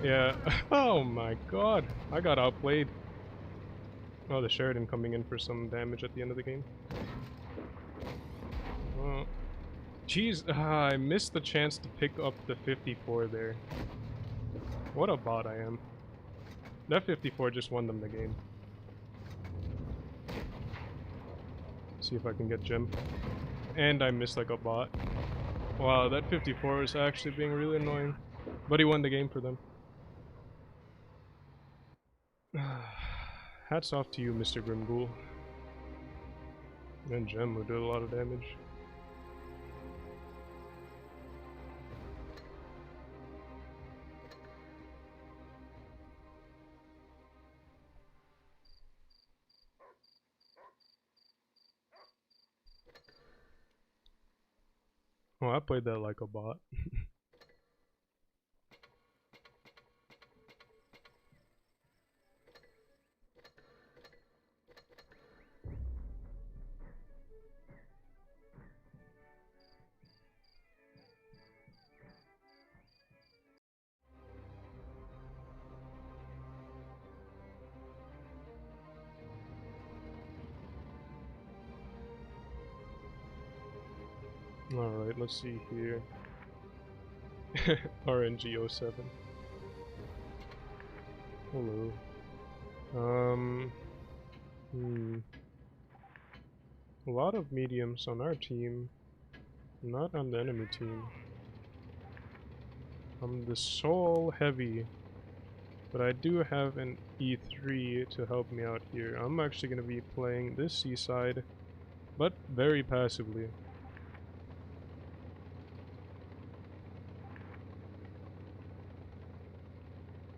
Yeah. Oh my god. I got outplayed. Oh, the Sheridan coming in for some damage at the end of the game. Oh. Jeez, I missed the chance to pick up the 54 there. What a bot I am. That 54 just won them the game. See if I can get gem. And I missed like a bot. Wow, that 54 is actually being really annoying. But he won the game for them. Hats off to you, Mr. Grimghoul. And Gem who did a lot of damage. Oh, I played that like a bot. Alright, let's see here. RNG07. Hello. A lot of mediums on our team, not on the enemy team. I'm the sole heavy, but I do have an E3 to help me out here. I'm actually going to be playing this seaside, but very passively.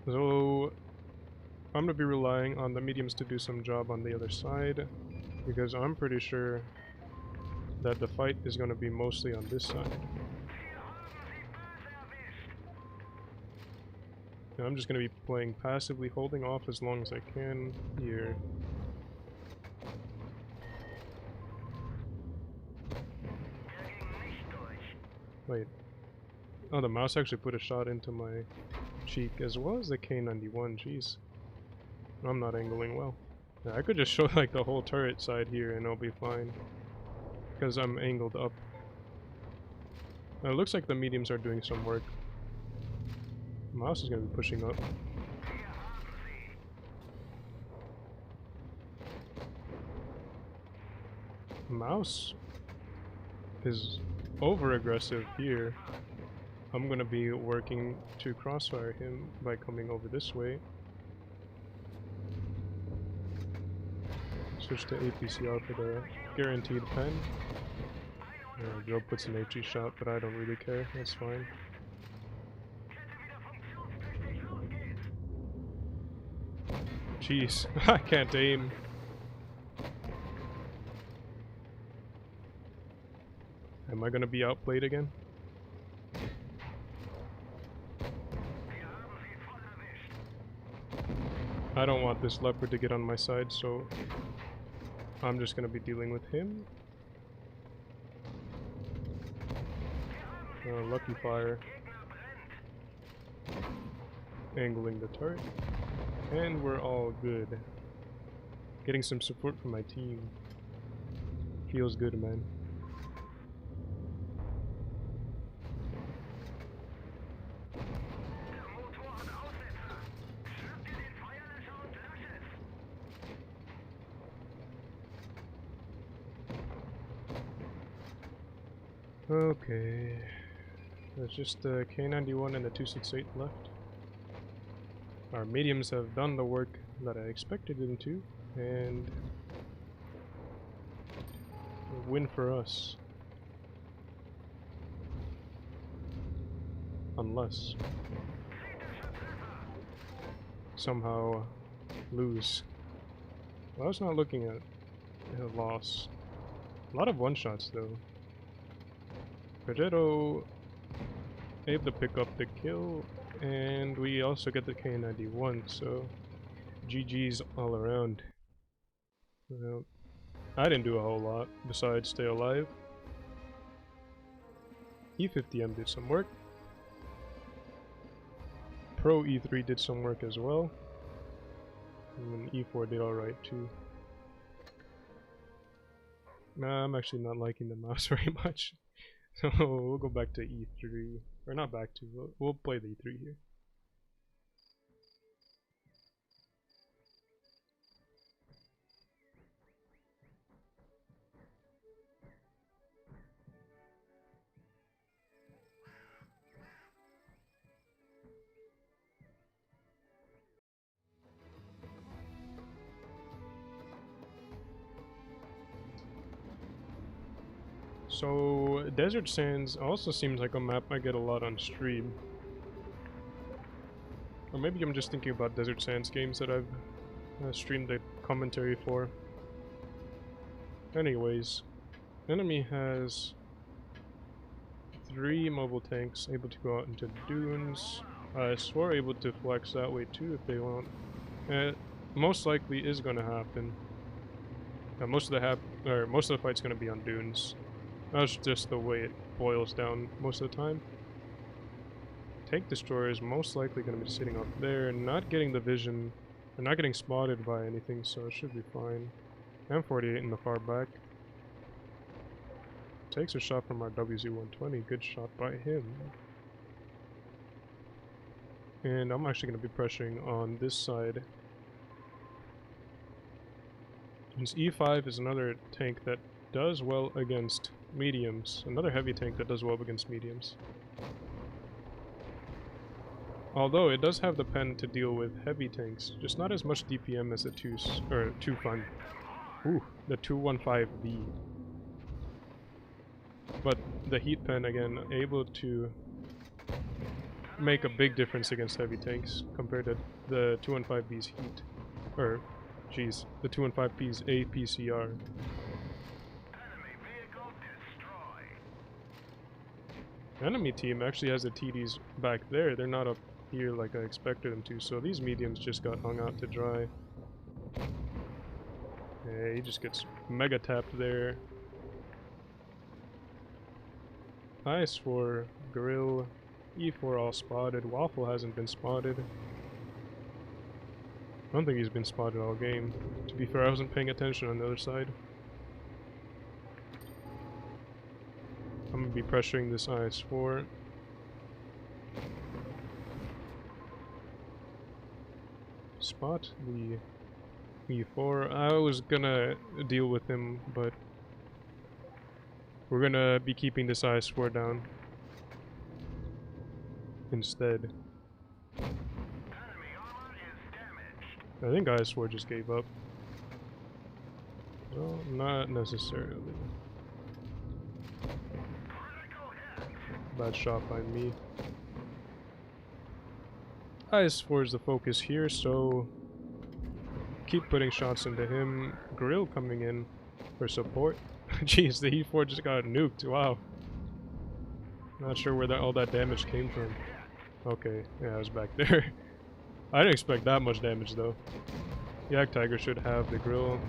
So I'm going to be relying on the mediums to do some job on the other side, because I'm pretty sure that the fight is going to be mostly on this side. And I'm just going to be playing passively, holding off as long as I can here. Wait. Oh, the mouse actually put a shot into my cheek as well as the K91, jeez. I'm not angling well. Yeah, I could just show like the whole turret side here and I'll be fine. Because I'm angled up. Now, it looks like the mediums are doing some work. Mouse is going to be pushing up. Mouse is over aggressive here. I'm going to be working to crossfire him by coming over this way. Switch to APCR for the guaranteed pen. Joe puts an HE shot, but I don't really care. That's fine. Jeez, I can't aim. Am I gonna be outplayed again? I don't want this leopard to get on my side, so I'm just gonna be dealing with him. Lucky fire. Angling the turret. And we're all good. Getting some support from my team. Feels good, man. Okay. There's just a K91 and a 268 left. Our mediums have done the work that I expected them to, and a win for us. Unless somehow lose. Well, I was not looking at a loss. A lot of one-shots though. Progetto able to pick up the kill, and we also get the K91, so GG's all around. Well, I didn't do a whole lot besides stay alive. E50M did some work. Pro E3 did some work as well. And then E4 did alright too. Nah, I'm actually not liking the mouse very much. So we'll go back to E3. Or not back to, we'll play the E3 here. So, Desert Sands also seems like a map I get a lot on stream. Or maybe I'm just thinking about Desert Sands games that I've streamed the commentary for. Anyways, enemy has 3 mobile tanks able to go out into dunes. I swore able to flex that way too if they want. It most likely is going to happen. Most of the fight's going to be on dunes. That's just the way it boils down most of the time. Tank destroyer is most likely going to be sitting up there, not getting the vision, and not getting spotted by anything, so it should be fine. M48 in the far back. Takes a shot from our WZ-120, good shot by him. And I'm actually going to be pressuring on this side. Since E5 is another tank that does well against mediums. Another heavy tank that does well against mediums. Although it does have the pen to deal with heavy tanks, just not as much DPM as the 215. Ooh, the 215V. But the heat pen again able to make a big difference against heavy tanks compared to the 215V's heat. Or, jeez, the 215V's APCR. Enemy team actually has the TDs back there. They're not up here like I expected them to, so these mediums just got hung out to dry. Yeah, he just gets mega tapped there. Nice for Grill. E4 all spotted. Waffle hasn't been spotted. I don't think he's been spotted all game. To be fair, I wasn't paying attention on the other side. I'm gonna be pressuring this IS-4. Spot the E4. I was gonna deal with him, but we're gonna be keeping this IS-4 down instead. I think IS-4 just gave up. Well, not necessarily. Bad shot by me. IS-4 is the focus here, so keep putting shots into him. Grill coming in for support. Jeez, the E4 just got nuked. Wow. Not sure where all that damage came from. Okay, yeah, I was back there. I didn't expect that much damage though. Yak Tiger should have the grill.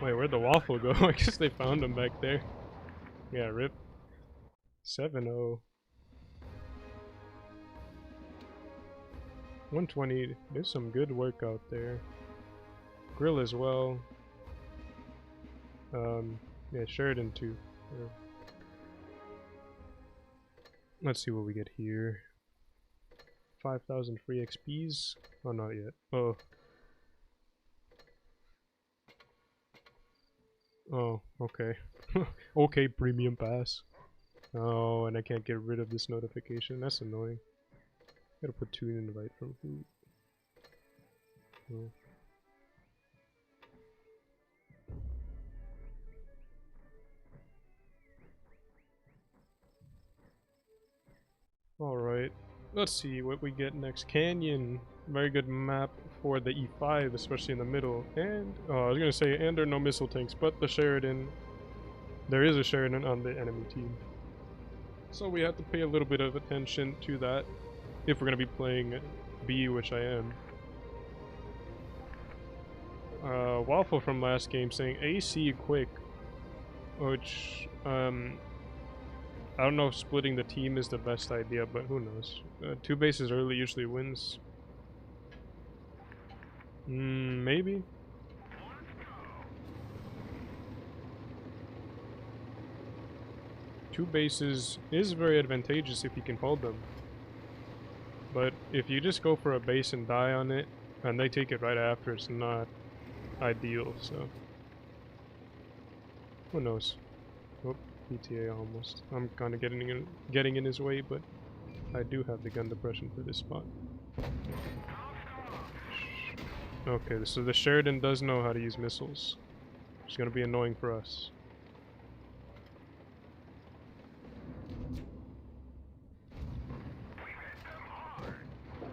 Wait, where'd the waffle go? I guess they found him back there. Yeah, rip. 7-0. 120. There's some good work out there. Grill as well. Yeah, Sheridan too. Let's see what we get here. 5,000 free XPs. Oh, not yet. Oh. Oh, okay. Okay, premium pass. Oh, and I can't get rid of this notification. That's annoying. Gotta put tune invite from who? Oh. Alright, let's see what we get next. Canyon. Very good map for the E5, especially in the middle. And, oh, I was gonna say, and there are no missile tanks, but the Sheridan. There is a Sheridan on the enemy team. So we have to pay a little bit of attention to that if we're gonna be playing B, which I am. Waffle from last game saying AC quick, which, I don't know if splitting the team is the best idea, but who knows. 2 bases early usually wins. Maybe? Two bases is very advantageous if you can hold them. But if you just go for a base and die on it, and they take it right after, it's not ideal, so... Who knows? Oh, PTA almost. I'm kind of getting in his way, but I do have the gun depression for this spot. Okay, so the Sheridan does know how to use missiles. It's gonna be annoying for us.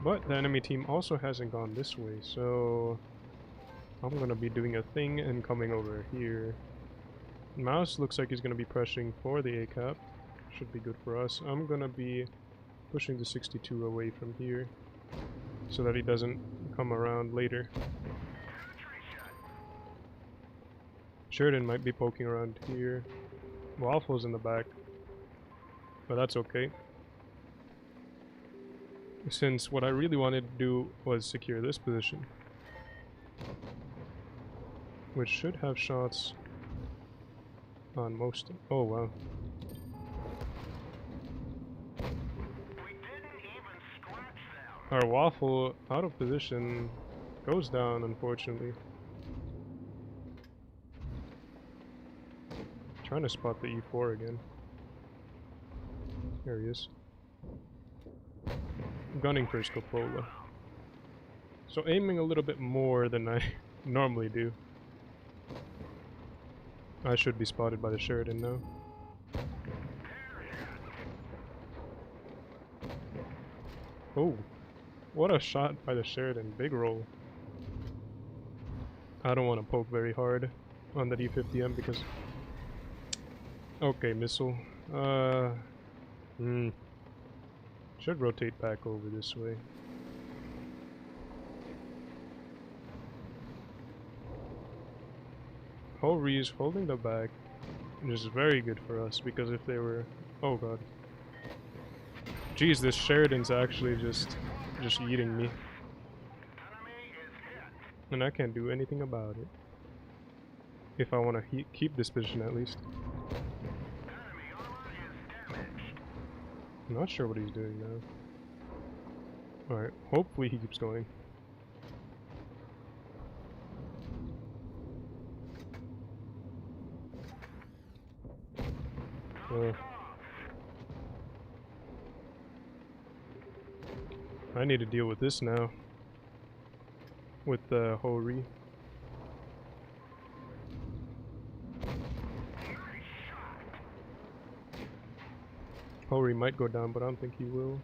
But the enemy team also hasn't gone this way, so I'm gonna be doing a thing and coming over here. Mouse looks like he's gonna be pressuring for the A-cap. Should be good for us. I'm gonna be pushing the 62 away from here so that he doesn't come around later. Sheridan might be poking around here. Waffle's in the back, but that's okay. Since what I really wanted to do was secure this position, which should have shots on most. Oh wow. Our Waffle out of position goes down, unfortunately. Trying to spot the E4 again. There he is. Gunning for Scopola. So aiming a little bit more than I normally do. I should be spotted by the Sheridan now. Oh, what a shot by the Sheridan. Big roll. I don't want to poke very hard on the D50M because... Okay, missile. Should rotate back over this way. Hori's holding the back, which is very good for us because if they were... Oh god. Jeez, this Sheridan's actually just eating me. And I can't do anything about it. If I want to keep this position at least. I'm not sure what he's doing now. Alright, hopefully he keeps going. I need to deal with this now. With the Hori. Hori might go down, but I don't think he will.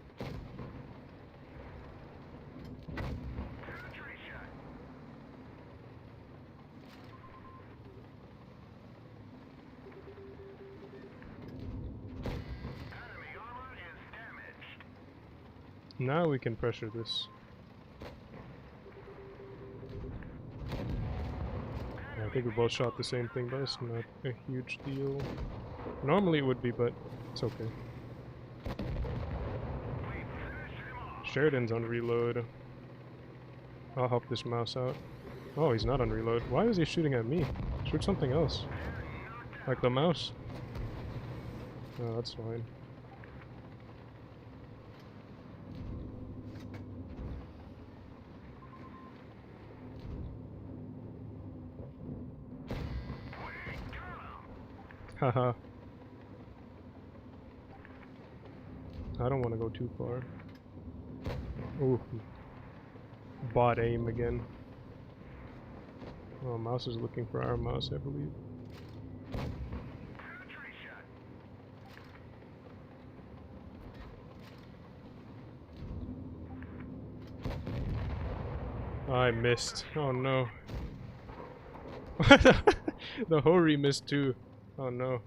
Now we can pressure this. I think we both shot the same thing, but it's not a huge deal. Normally it would be, but it's okay. Sheridan's on reload. I'll help this mouse out. Oh, he's not on reload. Why is he shooting at me? Shoot something else. Like the mouse. Oh, that's fine. Haha. I don't want to go too far. Ooh. Bot aim again. Oh, mouse is looking for our mouse, I believe. I missed. Oh no. The Hori missed too. Oh no.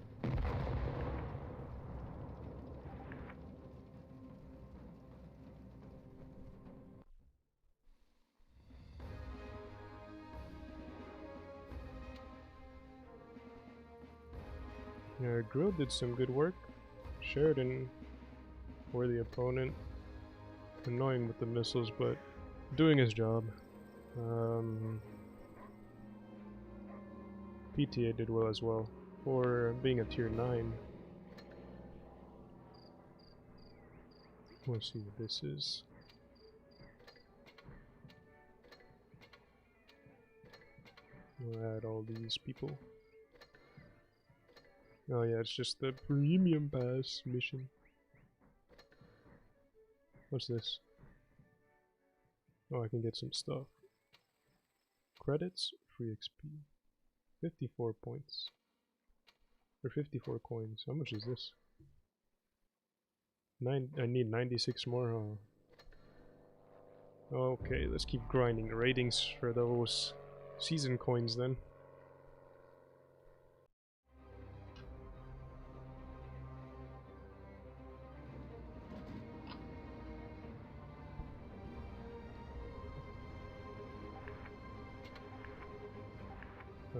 Yeah, Grill did some good work. Sheridan, for the opponent. Annoying with the missiles, but doing his job. PTA did well as well, for being a tier 9. Let's see what this is. We'll add all these people. Oh yeah, it's just the premium pass mission. What's this? Oh, I can get some stuff. Credits, free XP. 54 points. Or 54 coins. How much is this? I need 96 more, huh? Okay, let's keep grinding ratings for those season coins then.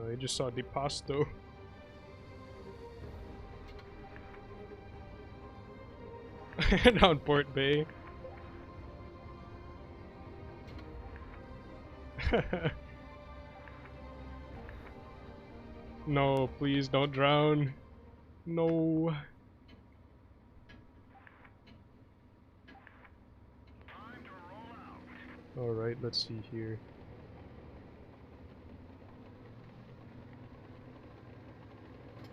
I just saw Depasto. Down Port Bay. No, please don't drown. No. Alright, let's see here.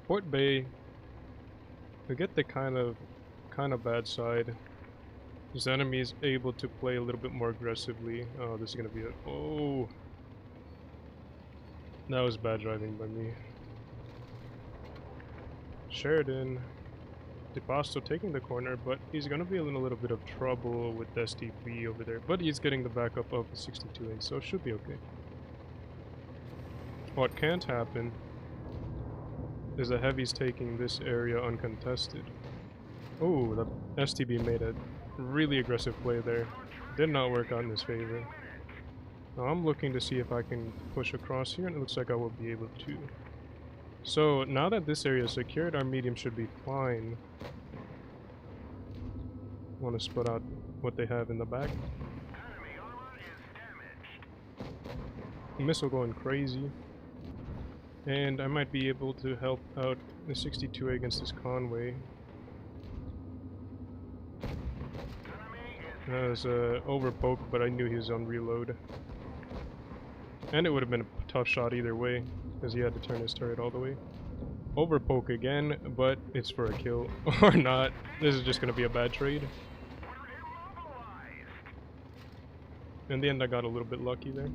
Port Bay. We get the kind of bad side. This enemy is able to play a little bit more aggressively. Oh, this is gonna be a... Oh! That was bad driving by me. Sheridan. Depasto taking the corner, but he's gonna be in a little bit of trouble with STP over there. But he's getting the backup of the 62A, so it should be okay. What can't happen is the heavy's taking this area uncontested. Oh, the STB made a really aggressive play there. Did not work out in his favor. Now I'm looking to see if I can push across here, and it looks like I will be able to. So now that this area is secured, our medium should be fine. Want to split out what they have in the back. missile going crazy. And I might be able to help out the 62A against this Conway. That was a overpoke, but I knew he was on reload. And it would have been a tough shot either way, because he had to turn his turret all the way. Overpoke again, but it's for a kill. Or not. This is just going to be a bad trade. In the end, I got a little bit lucky there.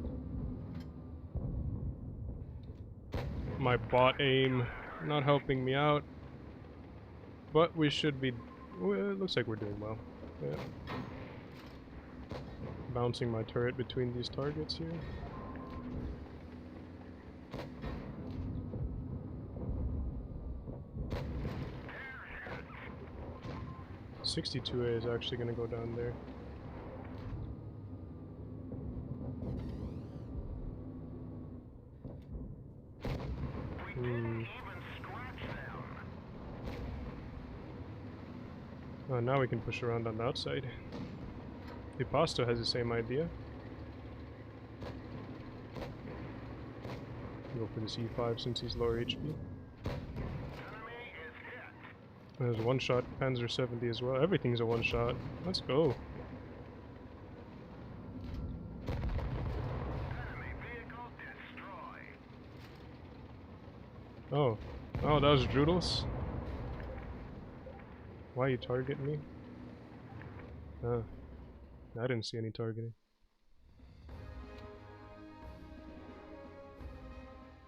My bot aim not helping me out. But we should be... Well, it looks like we're doing well. Yeah. Bouncing my turret between these targets here. .62A is actually going to go down there. Oh, now we can push around on the outside. Pipasto has the same idea. Go for this E5 since he's lower HP. There's one shot, Panzer 70 as well. Everything's a one shot. Let's go. Oh. Oh, that was Droodles? Why you target me? I didn't see any targeting.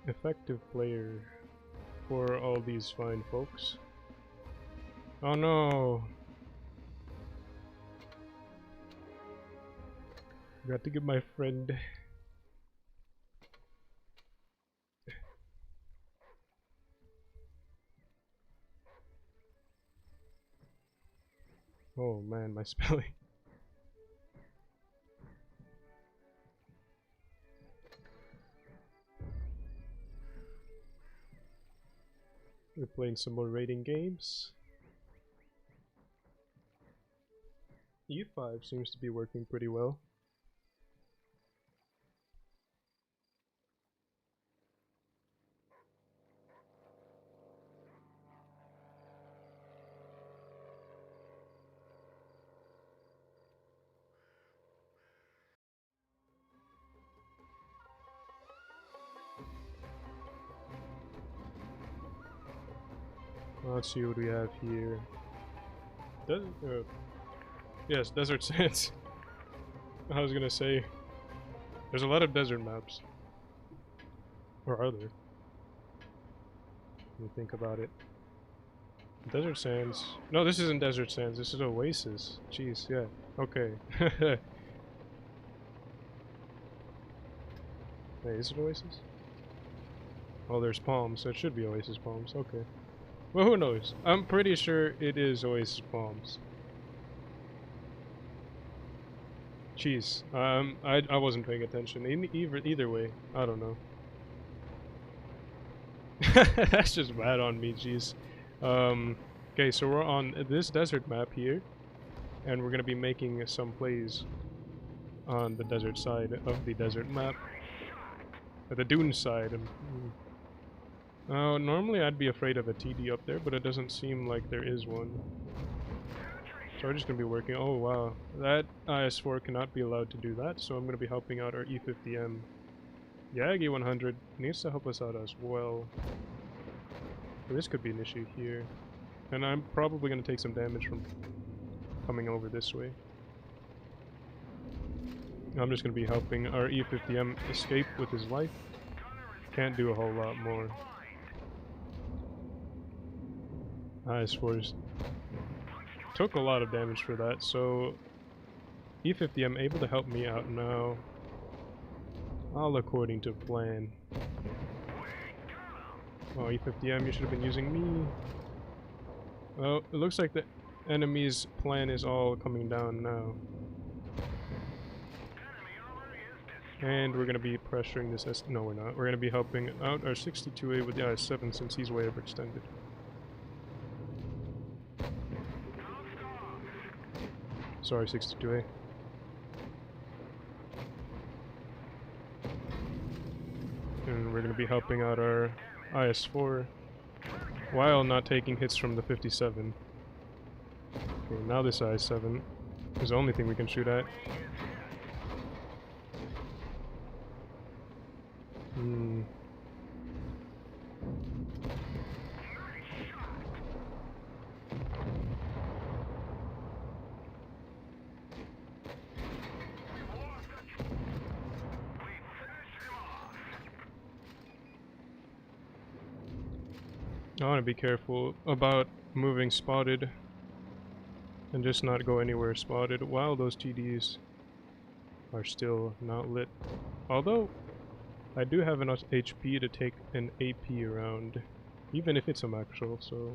Effective player for all these fine folks. Oh no! Got to get my friend. Oh man, my spelling. We're playing some more raiding games. E5 seems to be working pretty well. Let's see what we have here. Yes, Desert Sands. I was gonna say, there's a lot of desert maps. Or are there? When you think about it. Desert Sands. No, this isn't Desert Sands, this is Oasis. Jeez, yeah. Okay. Hey, is it Oasis? Oh, there's Palms, so it should be Oasis Palms. Okay. Well, who knows? I'm pretty sure it is Oasis Palms. Jeez, I wasn't paying attention. Either way, I don't know. That's just bad on me, jeez. Okay, so we're on this desert map here, and we're gonna be making some plays on the desert side of the desert map. The dune side. Normally I'd be afraid of a TD up there, but it doesn't seem like there is one. So we're just gonna be working. Oh wow, that IS-4 cannot be allowed to do that, so I'm gonna be helping out our E50M. Yagi 100 needs to help us out as well. But this could be an issue here. And I'm probably gonna take some damage from coming over this way. I'm just gonna be helping our E50M escape with his life. Can't do a whole lot more. IS-4s took a lot of damage for that, so E50M able to help me out now. All according to plan. Oh, E50M, you should have been using me. Well, it looks like the enemy's plan is all coming down now. And we're going to be pressuring this no, we're not. We're going to be helping out our 62A with the IS-7 since he's way overextended. Sorry, 62A. and we're going to be helping out our IS-4 while not taking hits from the 57. Okay, now this IS-7 is the only thing we can shoot at. I want to be careful about moving spotted and just not go anywhere spotted while those TDs are still not lit. Although, I do have enough HP to take an AP around, even if it's a actual, so...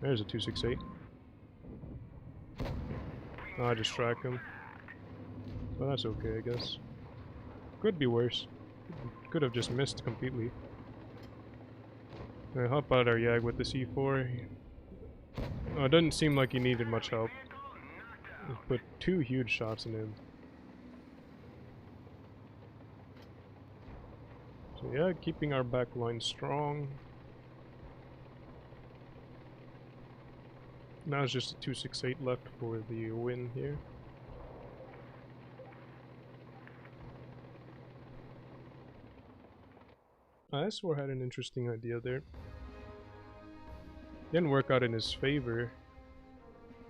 There's a 268. Oh, I just track him. Well, that's okay, I guess. Could be worse. Could have just missed completely. I hop out our Yag with the C4. Oh, it doesn't seem like he needed much help. He put 2 huge shots in him. So yeah, keeping our back line strong. Now it's just a 268 left for the win here. IS-4 had an interesting idea there. Didn't work out in his favor,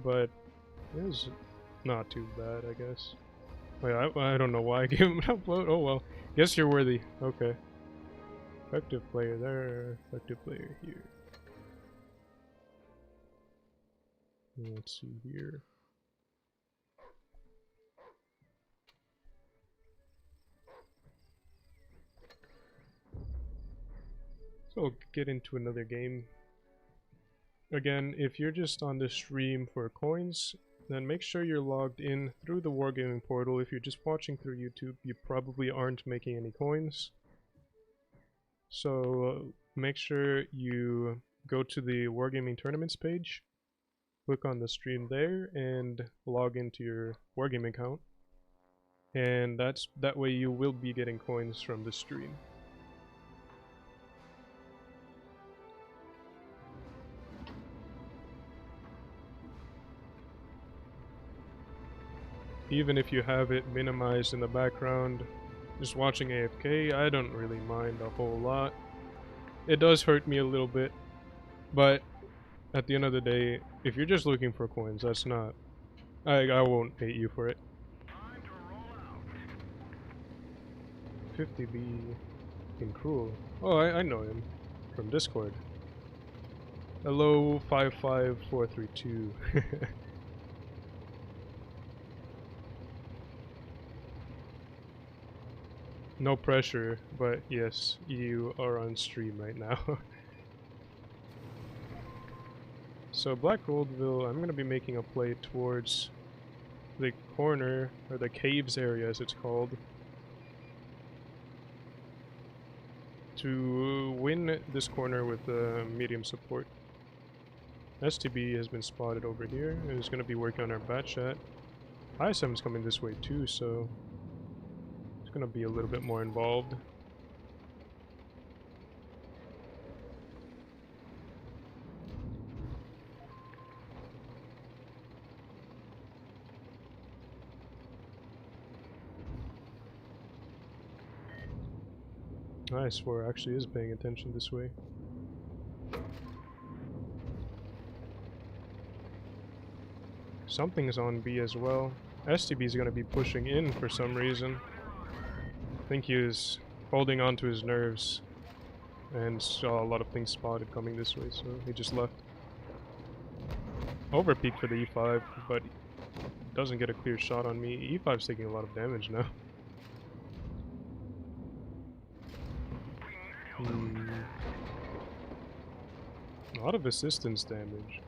but it was not too bad, I guess. Wait, I don't know why I gave him an upload. Oh well, guess you're worthy. Okay. Effective player there, effective player here. Let's see here. So we'll get into another game. Again, if you're just on the stream for coins, then make sure you're logged in through the Wargaming portal. If you're just watching through YouTube, you probably aren't making any coins. So make sure you go to the Wargaming Tournaments page, click on the stream there, and log into your Wargaming account. And that way you will be getting coins from the stream. Even if you have it minimized in the background, just watching AFK, I don't really mind a whole lot. It does hurt me a little bit, but at the end of the day, if you're just looking for coins, that's not... I won't hate you for it. 50B in Cruel. Oh, I know him from Discord. Hello, 55432. No pressure, but yes, you are on stream right now. So Black Goldville, I'm going to be making a play towards the corner, or the caves area as it's called, to win this corner with medium support. STB has been spotted over here, and is going to be working on our bat chat. ISM is coming this way too, so gonna be a little bit more involved. IS-4 actually is paying attention this way. Something is on B as well. STB is gonna be pushing in for some reason. I think he was holding on to his nerves and saw a lot of things spotted coming this way, so he just left. Overpeak for the E5, but doesn't get a clear shot on me. E5's taking a lot of damage now. A lot of assistance damage.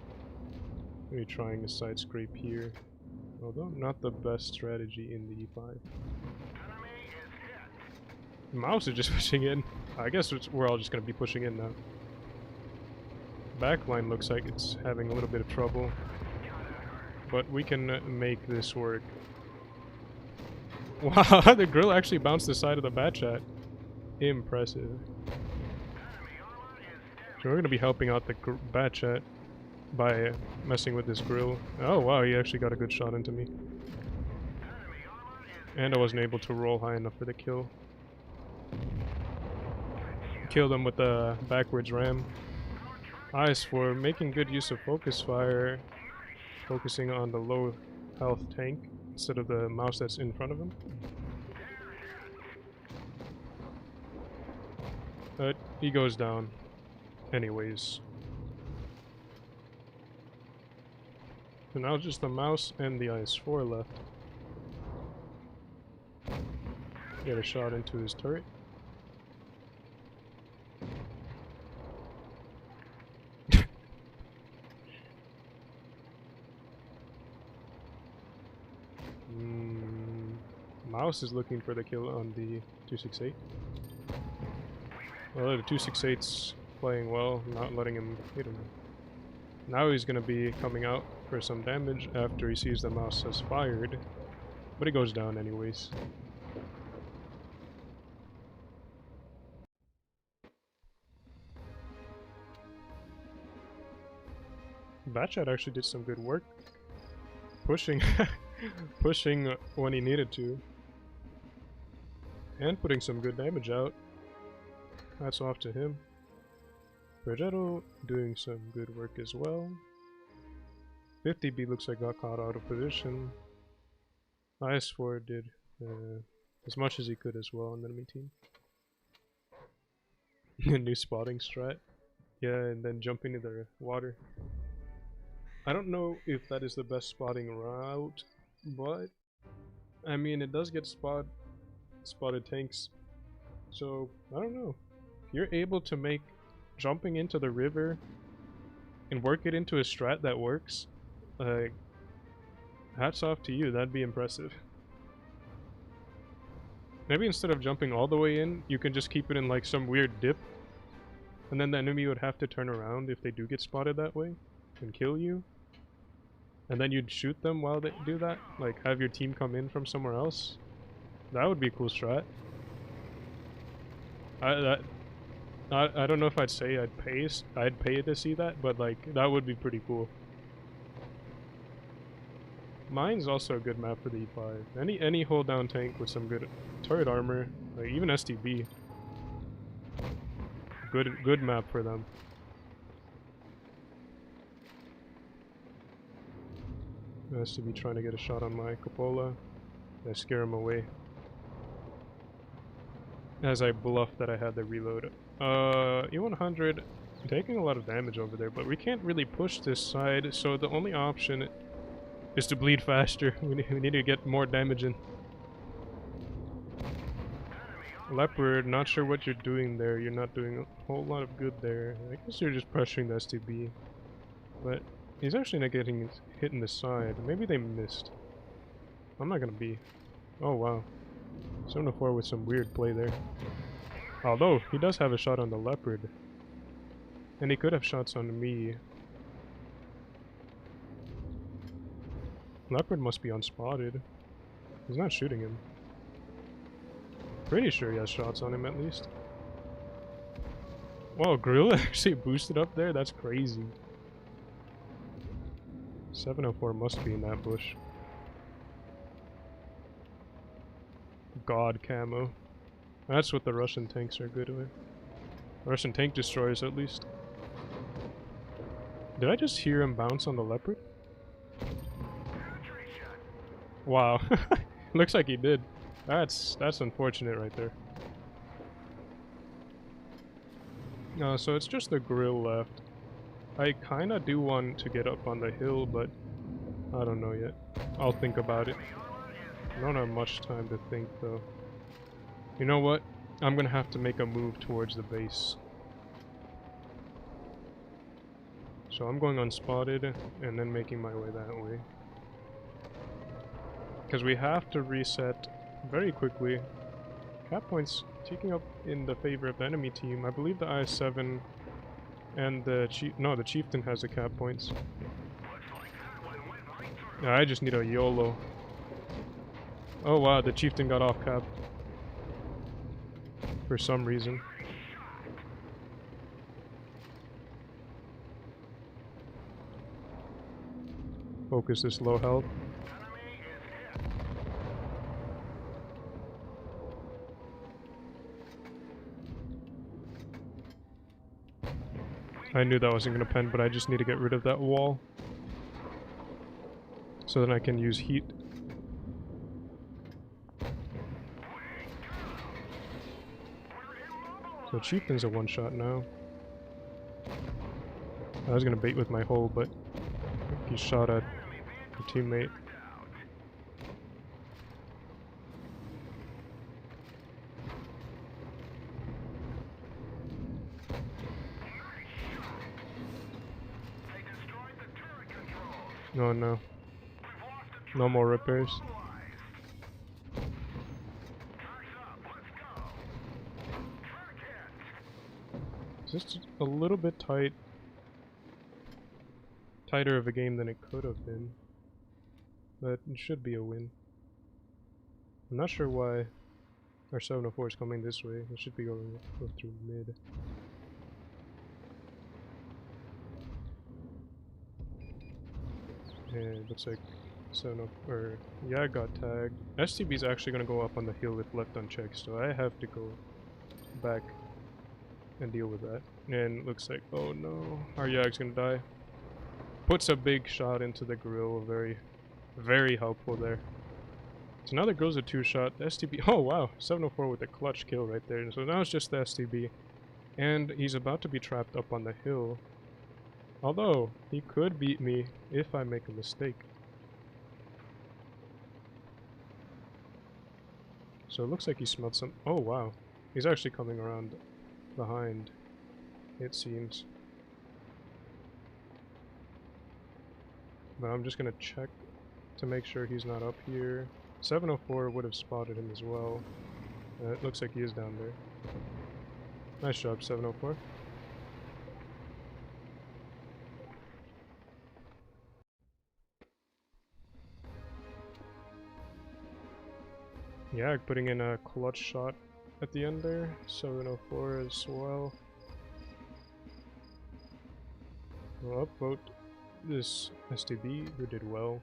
Maybe trying a side scrape here. Although not the best strategy in the E5. The mouse is just pushing in. I guess we're all just going to be pushing in now. Backline looks like it's having a little bit of trouble. But we can make this work. Wow, the grill actually bounced the side of the bat chat. Impressive. So we're gonna be helping out the bat chat by messing with this grill. Oh wow, he actually got a good shot into me. And I wasn't able to roll high enough for the kill. Killed him with the backwards ram. Eyes for making good use of focus fire, focusing on the low health tank instead of the mouse that's in front of him. But he goes down anyways. So now just the mouse and the IS-4 left. Get a shot into his turret. Mouse is looking for the kill on the 268. Well, the 268's playing well, not letting him hit him. Now he's gonna be coming out for some damage after he sees the mouse has fired, but he goes down anyways. Batchat actually did some good work, pushing, pushing when he needed to, and putting some good damage out. Hats off to him. Progetto doing some good work as well. 50B looks like got caught out of position. IS-4 did as much as he could as well on the enemy team. New spotting strat. Yeah, and then jumping into the water. I don't know if that is the best spotting route, but I mean it does get spotted tanks. So I don't know. If you're able to make jumping into the river and work it into a strat that works, hats off to you. That'd be impressive. Maybe instead of jumping all the way in, you can just keep it in like some weird dip, and then the enemy would have to turn around if they do get spotted that way and kill you, and then you'd shoot them while they do that, like have your team come in from somewhere else. That would be a cool strat. I don't know if I'd say I'd pay to see that, but like that would be pretty cool. Mine's also a good map for the E5. Any hold down tank with some good turret armor, like even STB. Good map for them. STB trying to get a shot on my cupola. I scare him away. As I bluff that I had the reload. E100 taking a lot of damage over there, but we can't really push this side, so the only option is to bleed faster. We need to get more damage in. Leopard, not sure what you're doing there. You're not doing a whole lot of good there. I guess you're just pressuring the STB. But he's actually not getting hit in the side. Maybe they missed. I'm not gonna be. Oh wow. 704 with some weird play there. Although, he does have a shot on the Leopard. And he could have shots on me. Leopard must be unspotted. He's not shooting him. Pretty sure he has shots on him at least. Whoa, Grill actually boosted up there? That's crazy. 704 must be in that bush. God camo. That's what the Russian tanks are good with. Russian tank destroyers at least. Did I just hear him bounce on the Leopard? Wow. Looks like he did. That's unfortunate right there. So it's just the grill left. I kinda do want to get up on the hill, but I don't know yet. I'll think about it. I don't have much time to think though. You know what? I'm gonna have to make a move towards the base. So I'm going unspotted and then making my way that way. Because we have to reset very quickly. Cap points taking up in the favor of the enemy team. I believe the IS-7 and the Chieftain has the cap points. Yeah, I just need a YOLO. Oh wow, the Chieftain got off cap. for some reason. Focus this low health. I knew that wasn't gonna pen, but I just need to get rid of that wall. So then I can use heat. So Chieftain's a one-shot now. I was gonna bait with my hole, but he shot at a teammate. Oh no. No more repairs. Just a little bit tighter of a game than it could have been. But it should be a win. I'm not sure why our 704 is coming this way. It should be go through mid. And it looks like 704, or yeah, got tagged. STB is actually gonna go up on the hill with left unchecked, so I have to go back and deal with that. And it looks like, oh no, our Yag's gonna die. Puts a big shot into the grill, very, very helpful there. So now there goes a 2-shot. STB, oh wow, 704 with a clutch kill right there. So now it's just the STB. And he's about to be trapped up on the hill. Although, he could beat me if I make a mistake. So it looks like he smelled some, oh wow. He's actually coming around behind, it seems. But I'm just gonna check to make sure he's not up here. 704 would have spotted him as well. It looks like he is down there. Nice job, 704. Yeah, putting in a clutch shot at the end there. 704 as well. We'll upvote this STB who did well.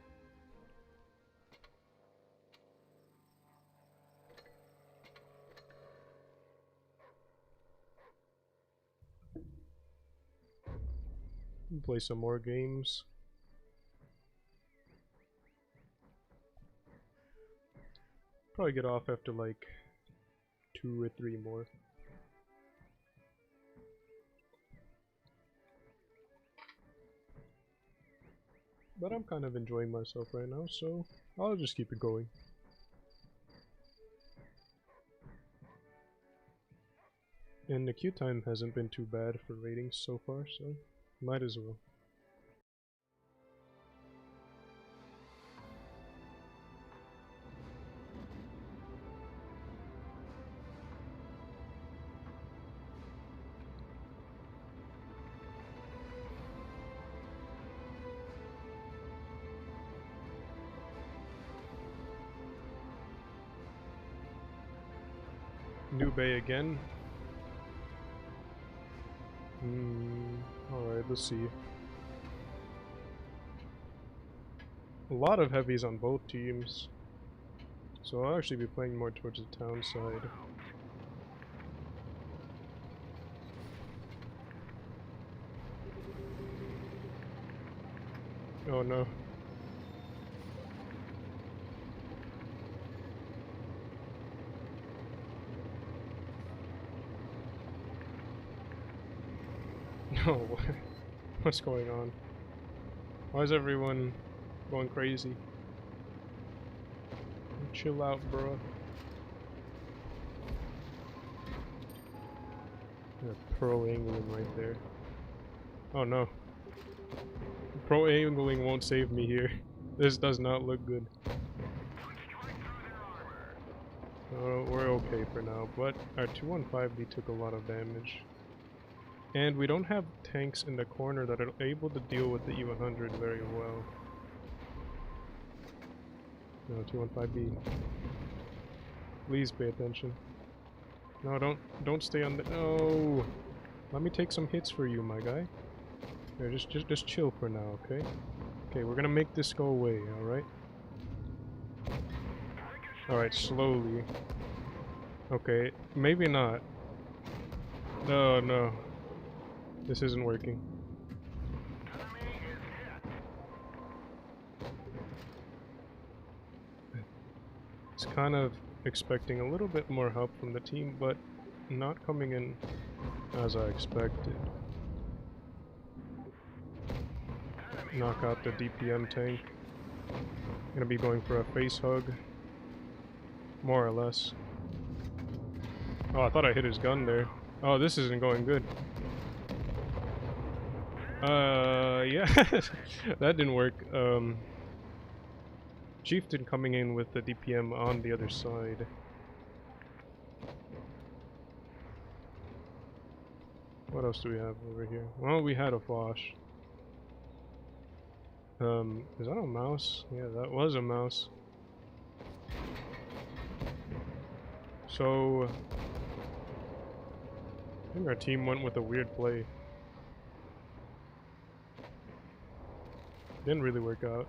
Play some more games. Probably get off after like 2 or 3 more. But I'm kind of enjoying myself right now, so I'll just keep it going. And the queue time hasn't been too bad for ratings so far, so might as well. New Bay again. Alright, let's see. A lot of heavies on both teams. So I'll actually be playing more towards the town side. Oh no. No, what's going on? Why is everyone going crazy? Chill out, bro. Pro angling right there. Oh no. Pro angling won't save me here. This does not look good. We're okay for now, but our 215B took a lot of damage. And we don't have tanks in the corner that are able to deal with the E100 very well. No, 215B. Please pay attention. No, don't stay on the. No. Let me take some hits for you, my guy. Here, just chill for now, okay? Okay, we're gonna make this go away. All right. All right, slowly. Okay, maybe not. No, no. This isn't working. It's kind of expecting a little bit more help from the team, but not coming in as I expected. Knock out the DPM tank. Gonna be going for a face hug. More or less. Oh, I thought I hit his gun there. Oh, this isn't going good. Yeah. That didn't work. Chieftain coming in with the DPM on the other side. What else do we have over here? Well, we had a Fosh. Is that a mouse? Yeah, that was a mouse. So, I think our team went with a weird play. Didn't really work out.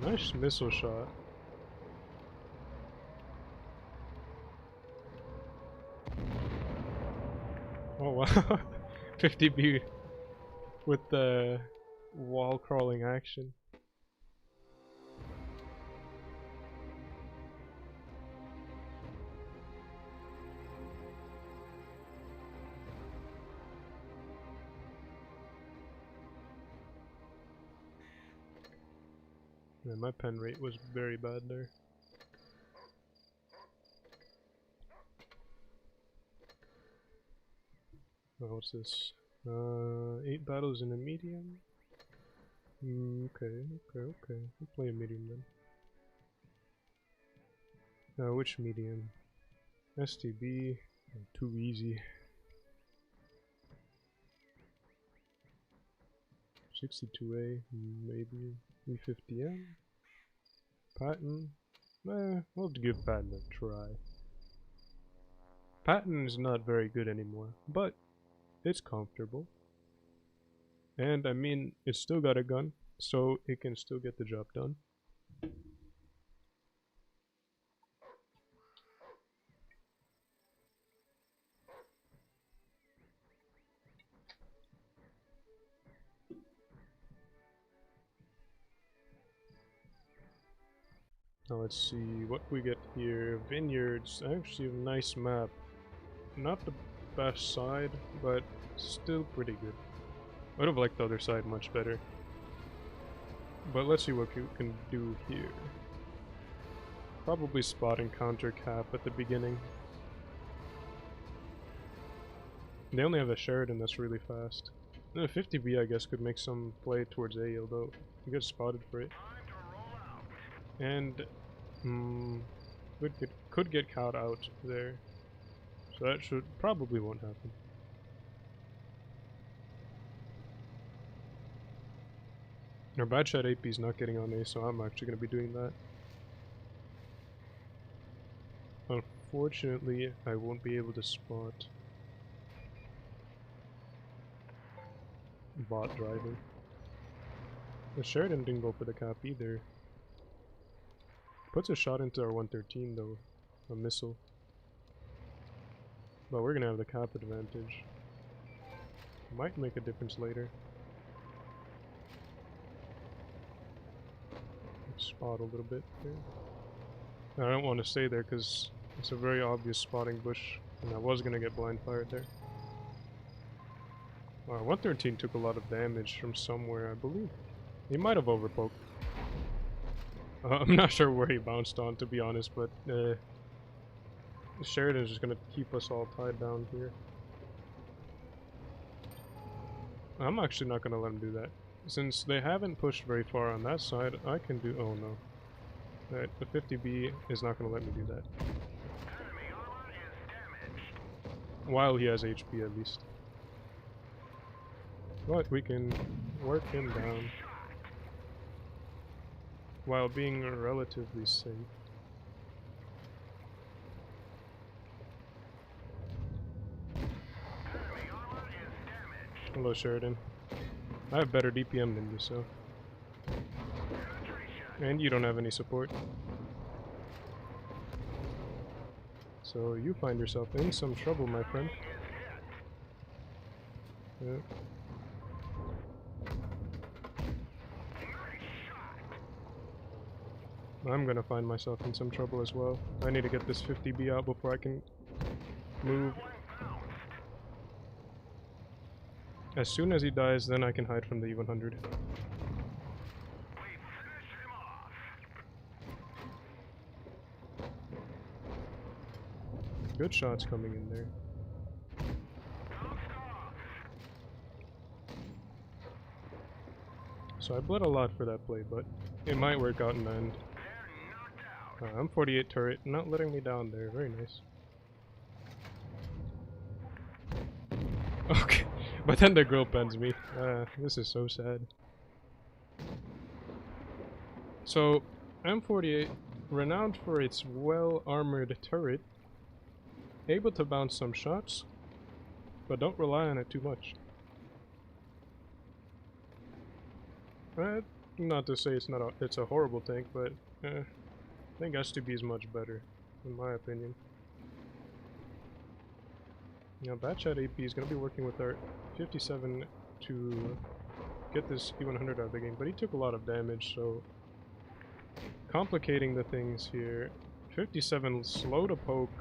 Nice missile shot. Oh wow. 50B with the wall crawling action. Yeah, my pen rate was very bad there. Oh, what's this? 8 battles in a medium? Okay. We'll play a medium then. Which medium? STB? Too easy. 62A, maybe. E50M? Patton? We'll give Patton a try. Patton is not very good anymore, but it's comfortable. And I mean, it's still got a gun, so it can still get the job done. Now let's see what we get here. Vineyards, actually a nice map. Not the best side, but still pretty good. I would have liked the other side much better. But let's see what we can do here. Probably spotting counter cap at the beginning. They only have a Sheridan that's really fast. 50B I guess could make some play towards A, although you get spotted for it. And could get caught out there. So that probably won't happen. Our bad shot AP is not getting on A, so I'm actually going to be doing that. Unfortunately, I won't be able to spot bot driving. The Sheridan didn't go for the cap either. Puts a shot into our 113 though, a missile. But we're gonna have the cap advantage. Might make a difference later. Spot a little bit here. I don't want to stay there because it's a very obvious spotting bush, and I was gonna get blind fired there. 113 took a lot of damage from somewhere, I believe. He might have overpoked. I'm not sure where he bounced on, to be honest, but Sheridan is just gonna keep us all tied down here. I'm actually not gonna let him do that. Since they haven't pushed very far on that side, I can do— oh no. Alright, the 50B is not gonna let me do that. While he has HP at least. But we can work him down while being relatively safe. Hello, Sheridan. I have better DPM than you, so. And you don't have any support. So you find yourself in some trouble, my friend. Yeah. I'm gonna find myself in some trouble as well. I need to get this 50B out before I can move. As soon as he dies, then I can hide from the E100. Good shots coming in there. So I bled a lot for that play, but it might work out in the end. I'm 48 turret, not letting me down there. Very nice. Okay, but then the girl pens me. This is so sad. So, M48, renowned for its well-armored turret, able to bounce some shots, but don't rely on it too much. Not to say it's a horrible tank, but I think S2B is much better, in my opinion. Now, Batchat AP is going to be working with our 57 to get this E100 out of the game, but he took a lot of damage, so complicating the things here. 57 slow to poke,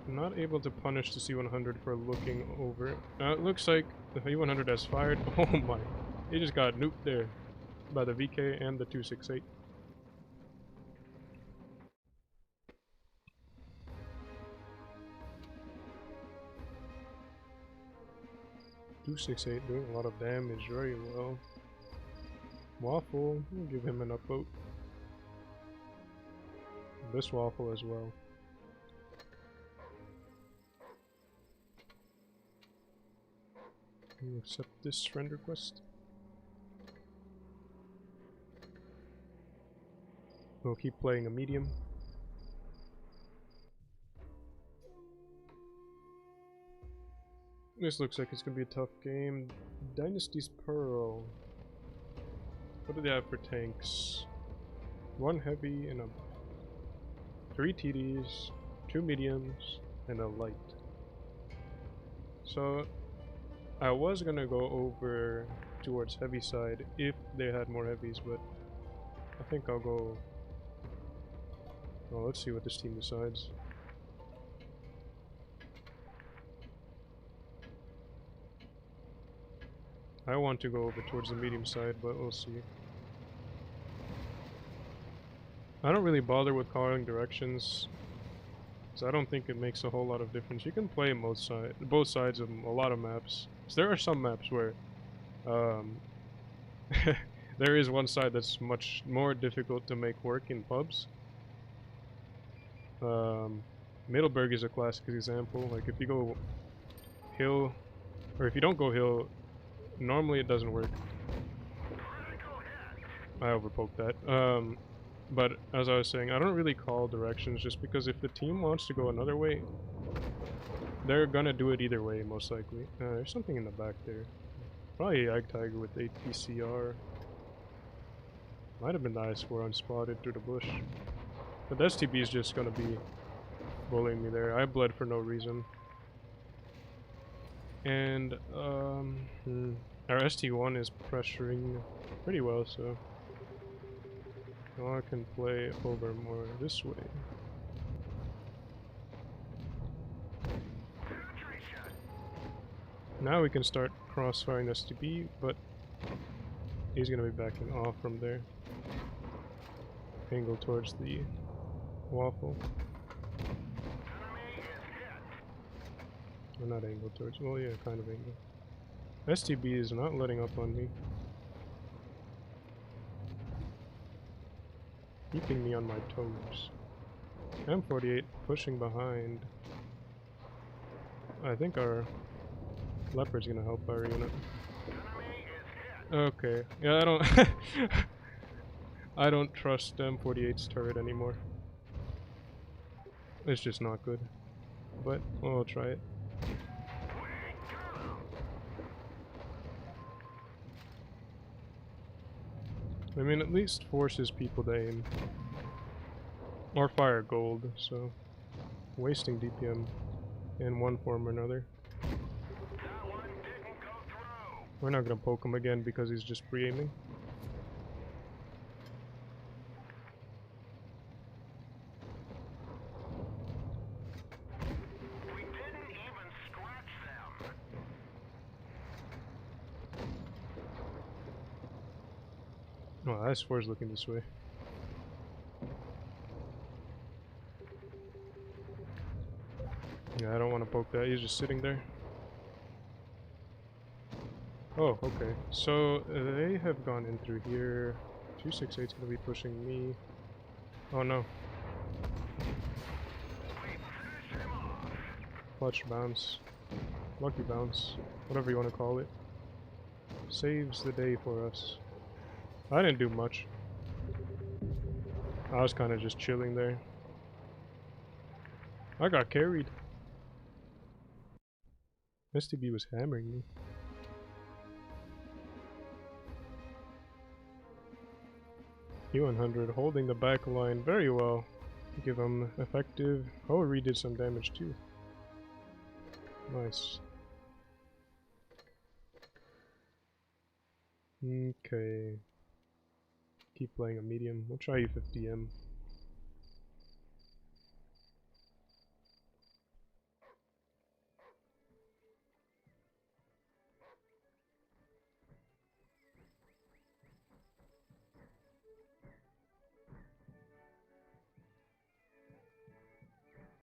not able to punish the C100 for looking over. It looks like the E100 has fired. Oh my, he just got nuked there by the VK and the 268. Doing a lot of damage very well. Waffle, we'll give him an upvote. This Waffle as well. We'll accept this friend request. We'll keep playing a medium. This looks like it's gonna be a tough game. Dynasty's Pearl. What do they have for tanks? 1 heavy and 3 TDs, 2 mediums, and a light. So I was gonna go over towards heavy side if they had more heavies, but I think I'll go. Well, let's see what this team decides. I want to go over towards the medium side, but we'll see. I don't really bother with calling directions, because I don't think it makes a whole lot of difference. You can play both sides of a lot of maps. So there are some maps where there is one side that's much more difficult to make work in pubs. Middleburg is a classic example. Like if you go hill, or if you don't go hill, normally it doesn't work. I overpoked that. But as I was saying, I don't really call directions just because if the team wants to go another way, they're gonna do it either way, most likely. There's something in the back there. Probably Ag Tiger with 8 PCR. Might have been the IS-4 unspotted through the bush. But the STB is just gonna be bullying me there. I bled for no reason. And our ST1 is pressuring pretty well, so now I can play over more this way. Now we can start crossfiring STB, but he's gonna be backing off from there. Angle towards the Waffle. Or not angle towards, well yeah, kind of angle. STB is not letting up on me. Keeping me on my toes. M48 pushing behind. I think our Leopard's gonna help our unit. Okay. Yeah, I don't... I don't trust M48's turret anymore. It's just not good. But, I'll try it. I mean, at least forces people to aim. Or fire gold, so... wasting DPM in one form or another. We're not gonna poke him again because he's just pre-aiming. Oh, S4 is looking this way. Yeah, I don't want to poke that, he's just sitting there. Oh, okay. So, they have gone in through here. 268's gonna be pushing me. Oh no. Clutch bounce. Lucky bounce. Whatever you want to call it. Saves the day for us. I didn't do much. I was kind of just chilling there. I got carried. STB was hammering me. U100 holding the back line very well. Give him effective. Oh, redid some damage too. Nice. Okay. Keep playing a medium. We'll try U50M.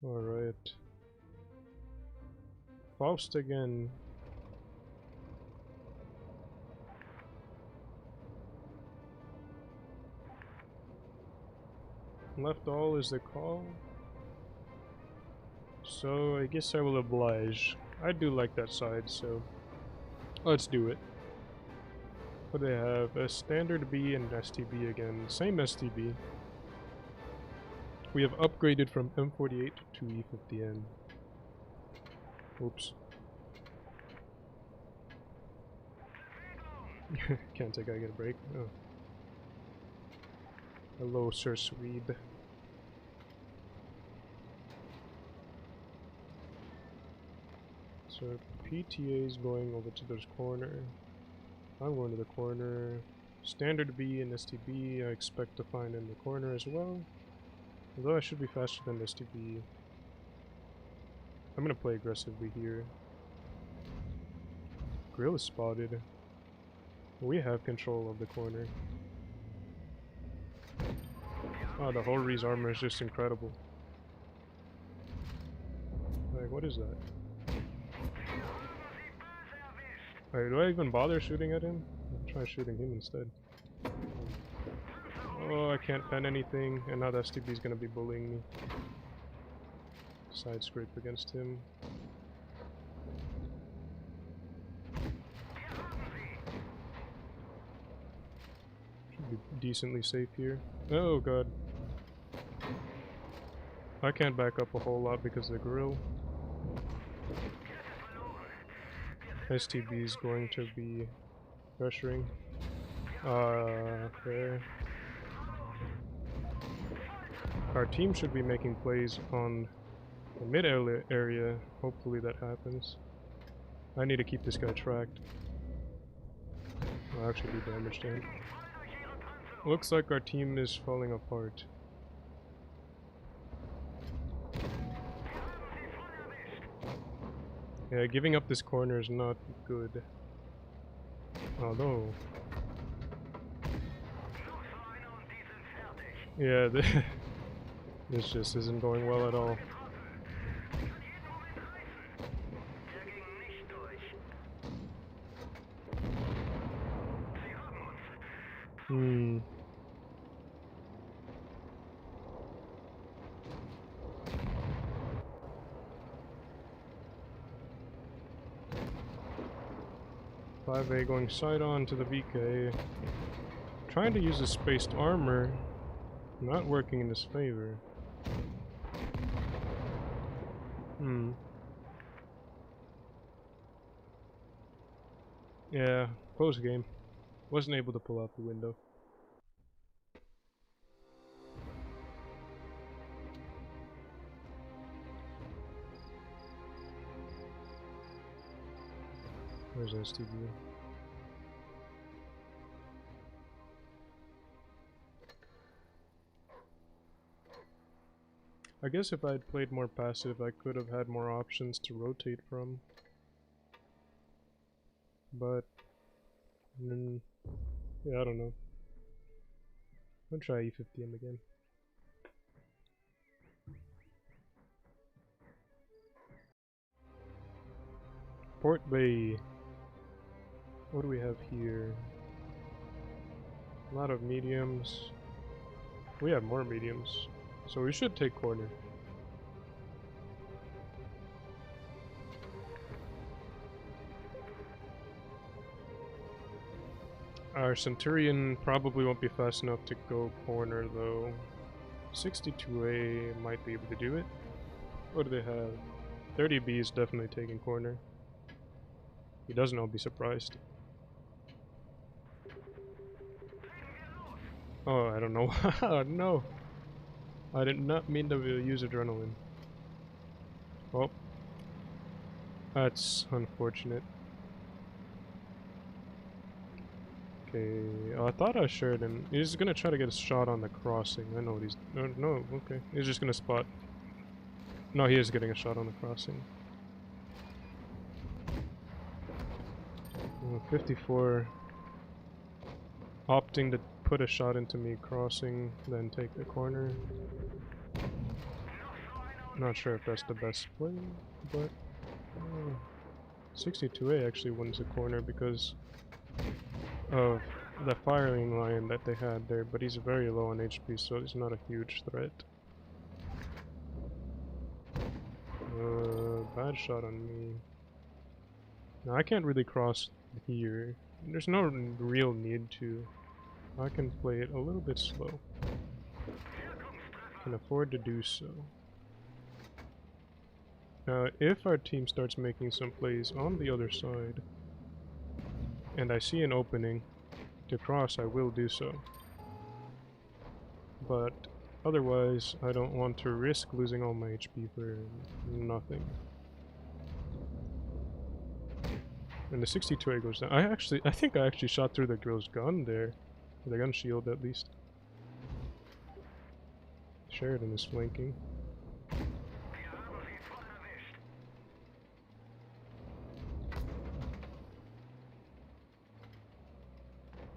Alright. Faust again. Left all is the call. So I guess I will oblige. I do like that side, so let's do it. What do they have? A standard B and STB again. Same STB. We have upgraded from M48 to E50M. Oops. Can't take I get a break. Oh. Hello, Sir Swede. So PTA is going over to this corner. I'm going to the corner. Standard B and STB I expect to find in the corner as well. Although I should be faster than STB. I'm gonna play aggressively here. Grill is spotted. We have control of the corner. Oh, the Hori's armor is just incredible. Like, what is that? Wait, do I even bother shooting at him? I'll try shooting him instead. Oh, I can't pen anything, and now the STB is gonna be bullying me. Side scrape against him. Should be decently safe here. Oh god. I can't back up a whole lot because of the grill. STB is going to be pressuring. Okay. Our team should be making plays on the mid area. Hopefully that happens. I need to keep this guy tracked. I'll actually do damage to him. Looks like our team is falling apart. Yeah, giving up this corner is not good. Although... yeah, this just isn't going well at all. 5A going side on to the VK. Trying to use a spaced armor. Not working in his favor. Yeah, close game. Wasn't able to pull out the window. Where's STV? I guess if I had played more passive, I could have had more options to rotate from. But, yeah, I don't know. I'll try E50M again. Port Bay. What do we have here? A lot of mediums. We have more mediums, so we should take corner. Our Centurion probably won't be fast enough to go corner though. 62A might be able to do it. What do they have? 30B is definitely taking corner. He doesn't, I'll be surprised. Oh, I don't know. No! I did not mean to use adrenaline. Oh. That's unfortunate. Okay, oh, I thought I shared him. He's gonna try to get a shot on the crossing. I know what he's... No, okay. He's just gonna spot... No, he is getting a shot on the crossing. 54. Opting to put a shot into me crossing, then take the corner. Not sure if that's the best play, but... 62A actually wins the corner because of the firing line that they had there, but he's very low on HP, so he's not a huge threat. Bad shot on me. Now I can't really cross here. There's no real need to. I can play it a little bit slow. Can afford to do so. Now, if our team starts making some plays on the other side, and I see an opening to cross, I will do so. But otherwise, I don't want to risk losing all my HP for nothing. And the 62A goes down. I think I actually shot through the girl's gun there. The gun shield, at least. Sheridan is flanking.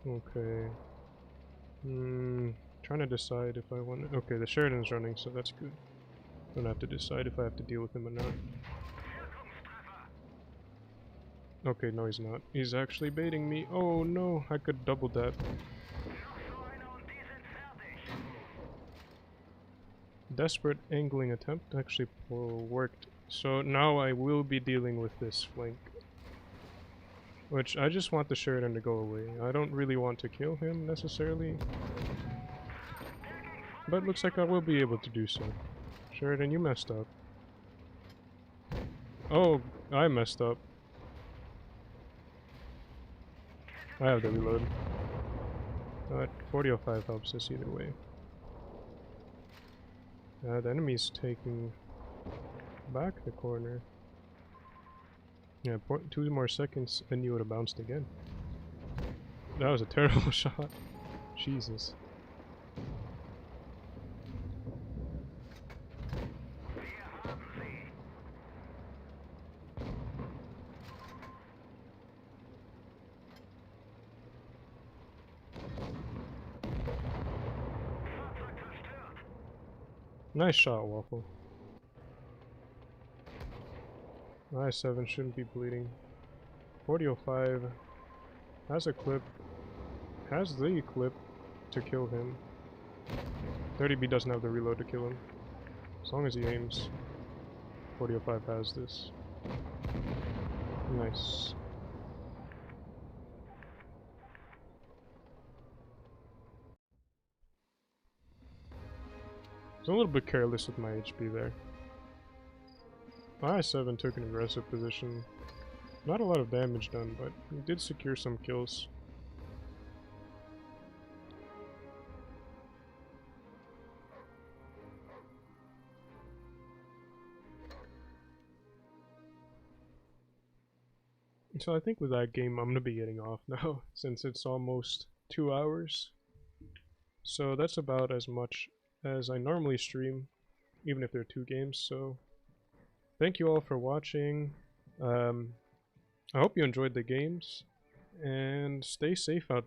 Okay. Trying to decide if I want to... Okay, the Sheridan's running, so that's good. Don't have to decide if I have to deal with him or not. Okay, no he's not. He's actually baiting me. Oh no, I could double that. Desperate angling attempt actually worked. So now I will be dealing with this flank. Which, I just want the Sheridan to go away. I don't really want to kill him, necessarily. But looks like I will be able to do so. Sheridan, you messed up. Oh, I messed up. I have the reload. But 4005 helps us either way. The enemy's taking back the corner. Yeah, 2 more seconds and you would have bounced again. That was a terrible shot. Jesus. Nice shot, Waffle. I-7 shouldn't be bleeding. 4005 has a clip. Has the clip to kill him. 30B doesn't have the reload to kill him. As long as he aims. 4005 has this. Nice. was a little bit careless with my HP there. I7 took an aggressive position. Not a lot of damage done, but he did secure some kills. So I think with that game I'm gonna be getting off now, since it's almost 2 hours. So that's about as much as I normally stream, even if they're 2 games. So thank you all for watching. I hope you enjoyed the games, and stay safe out there.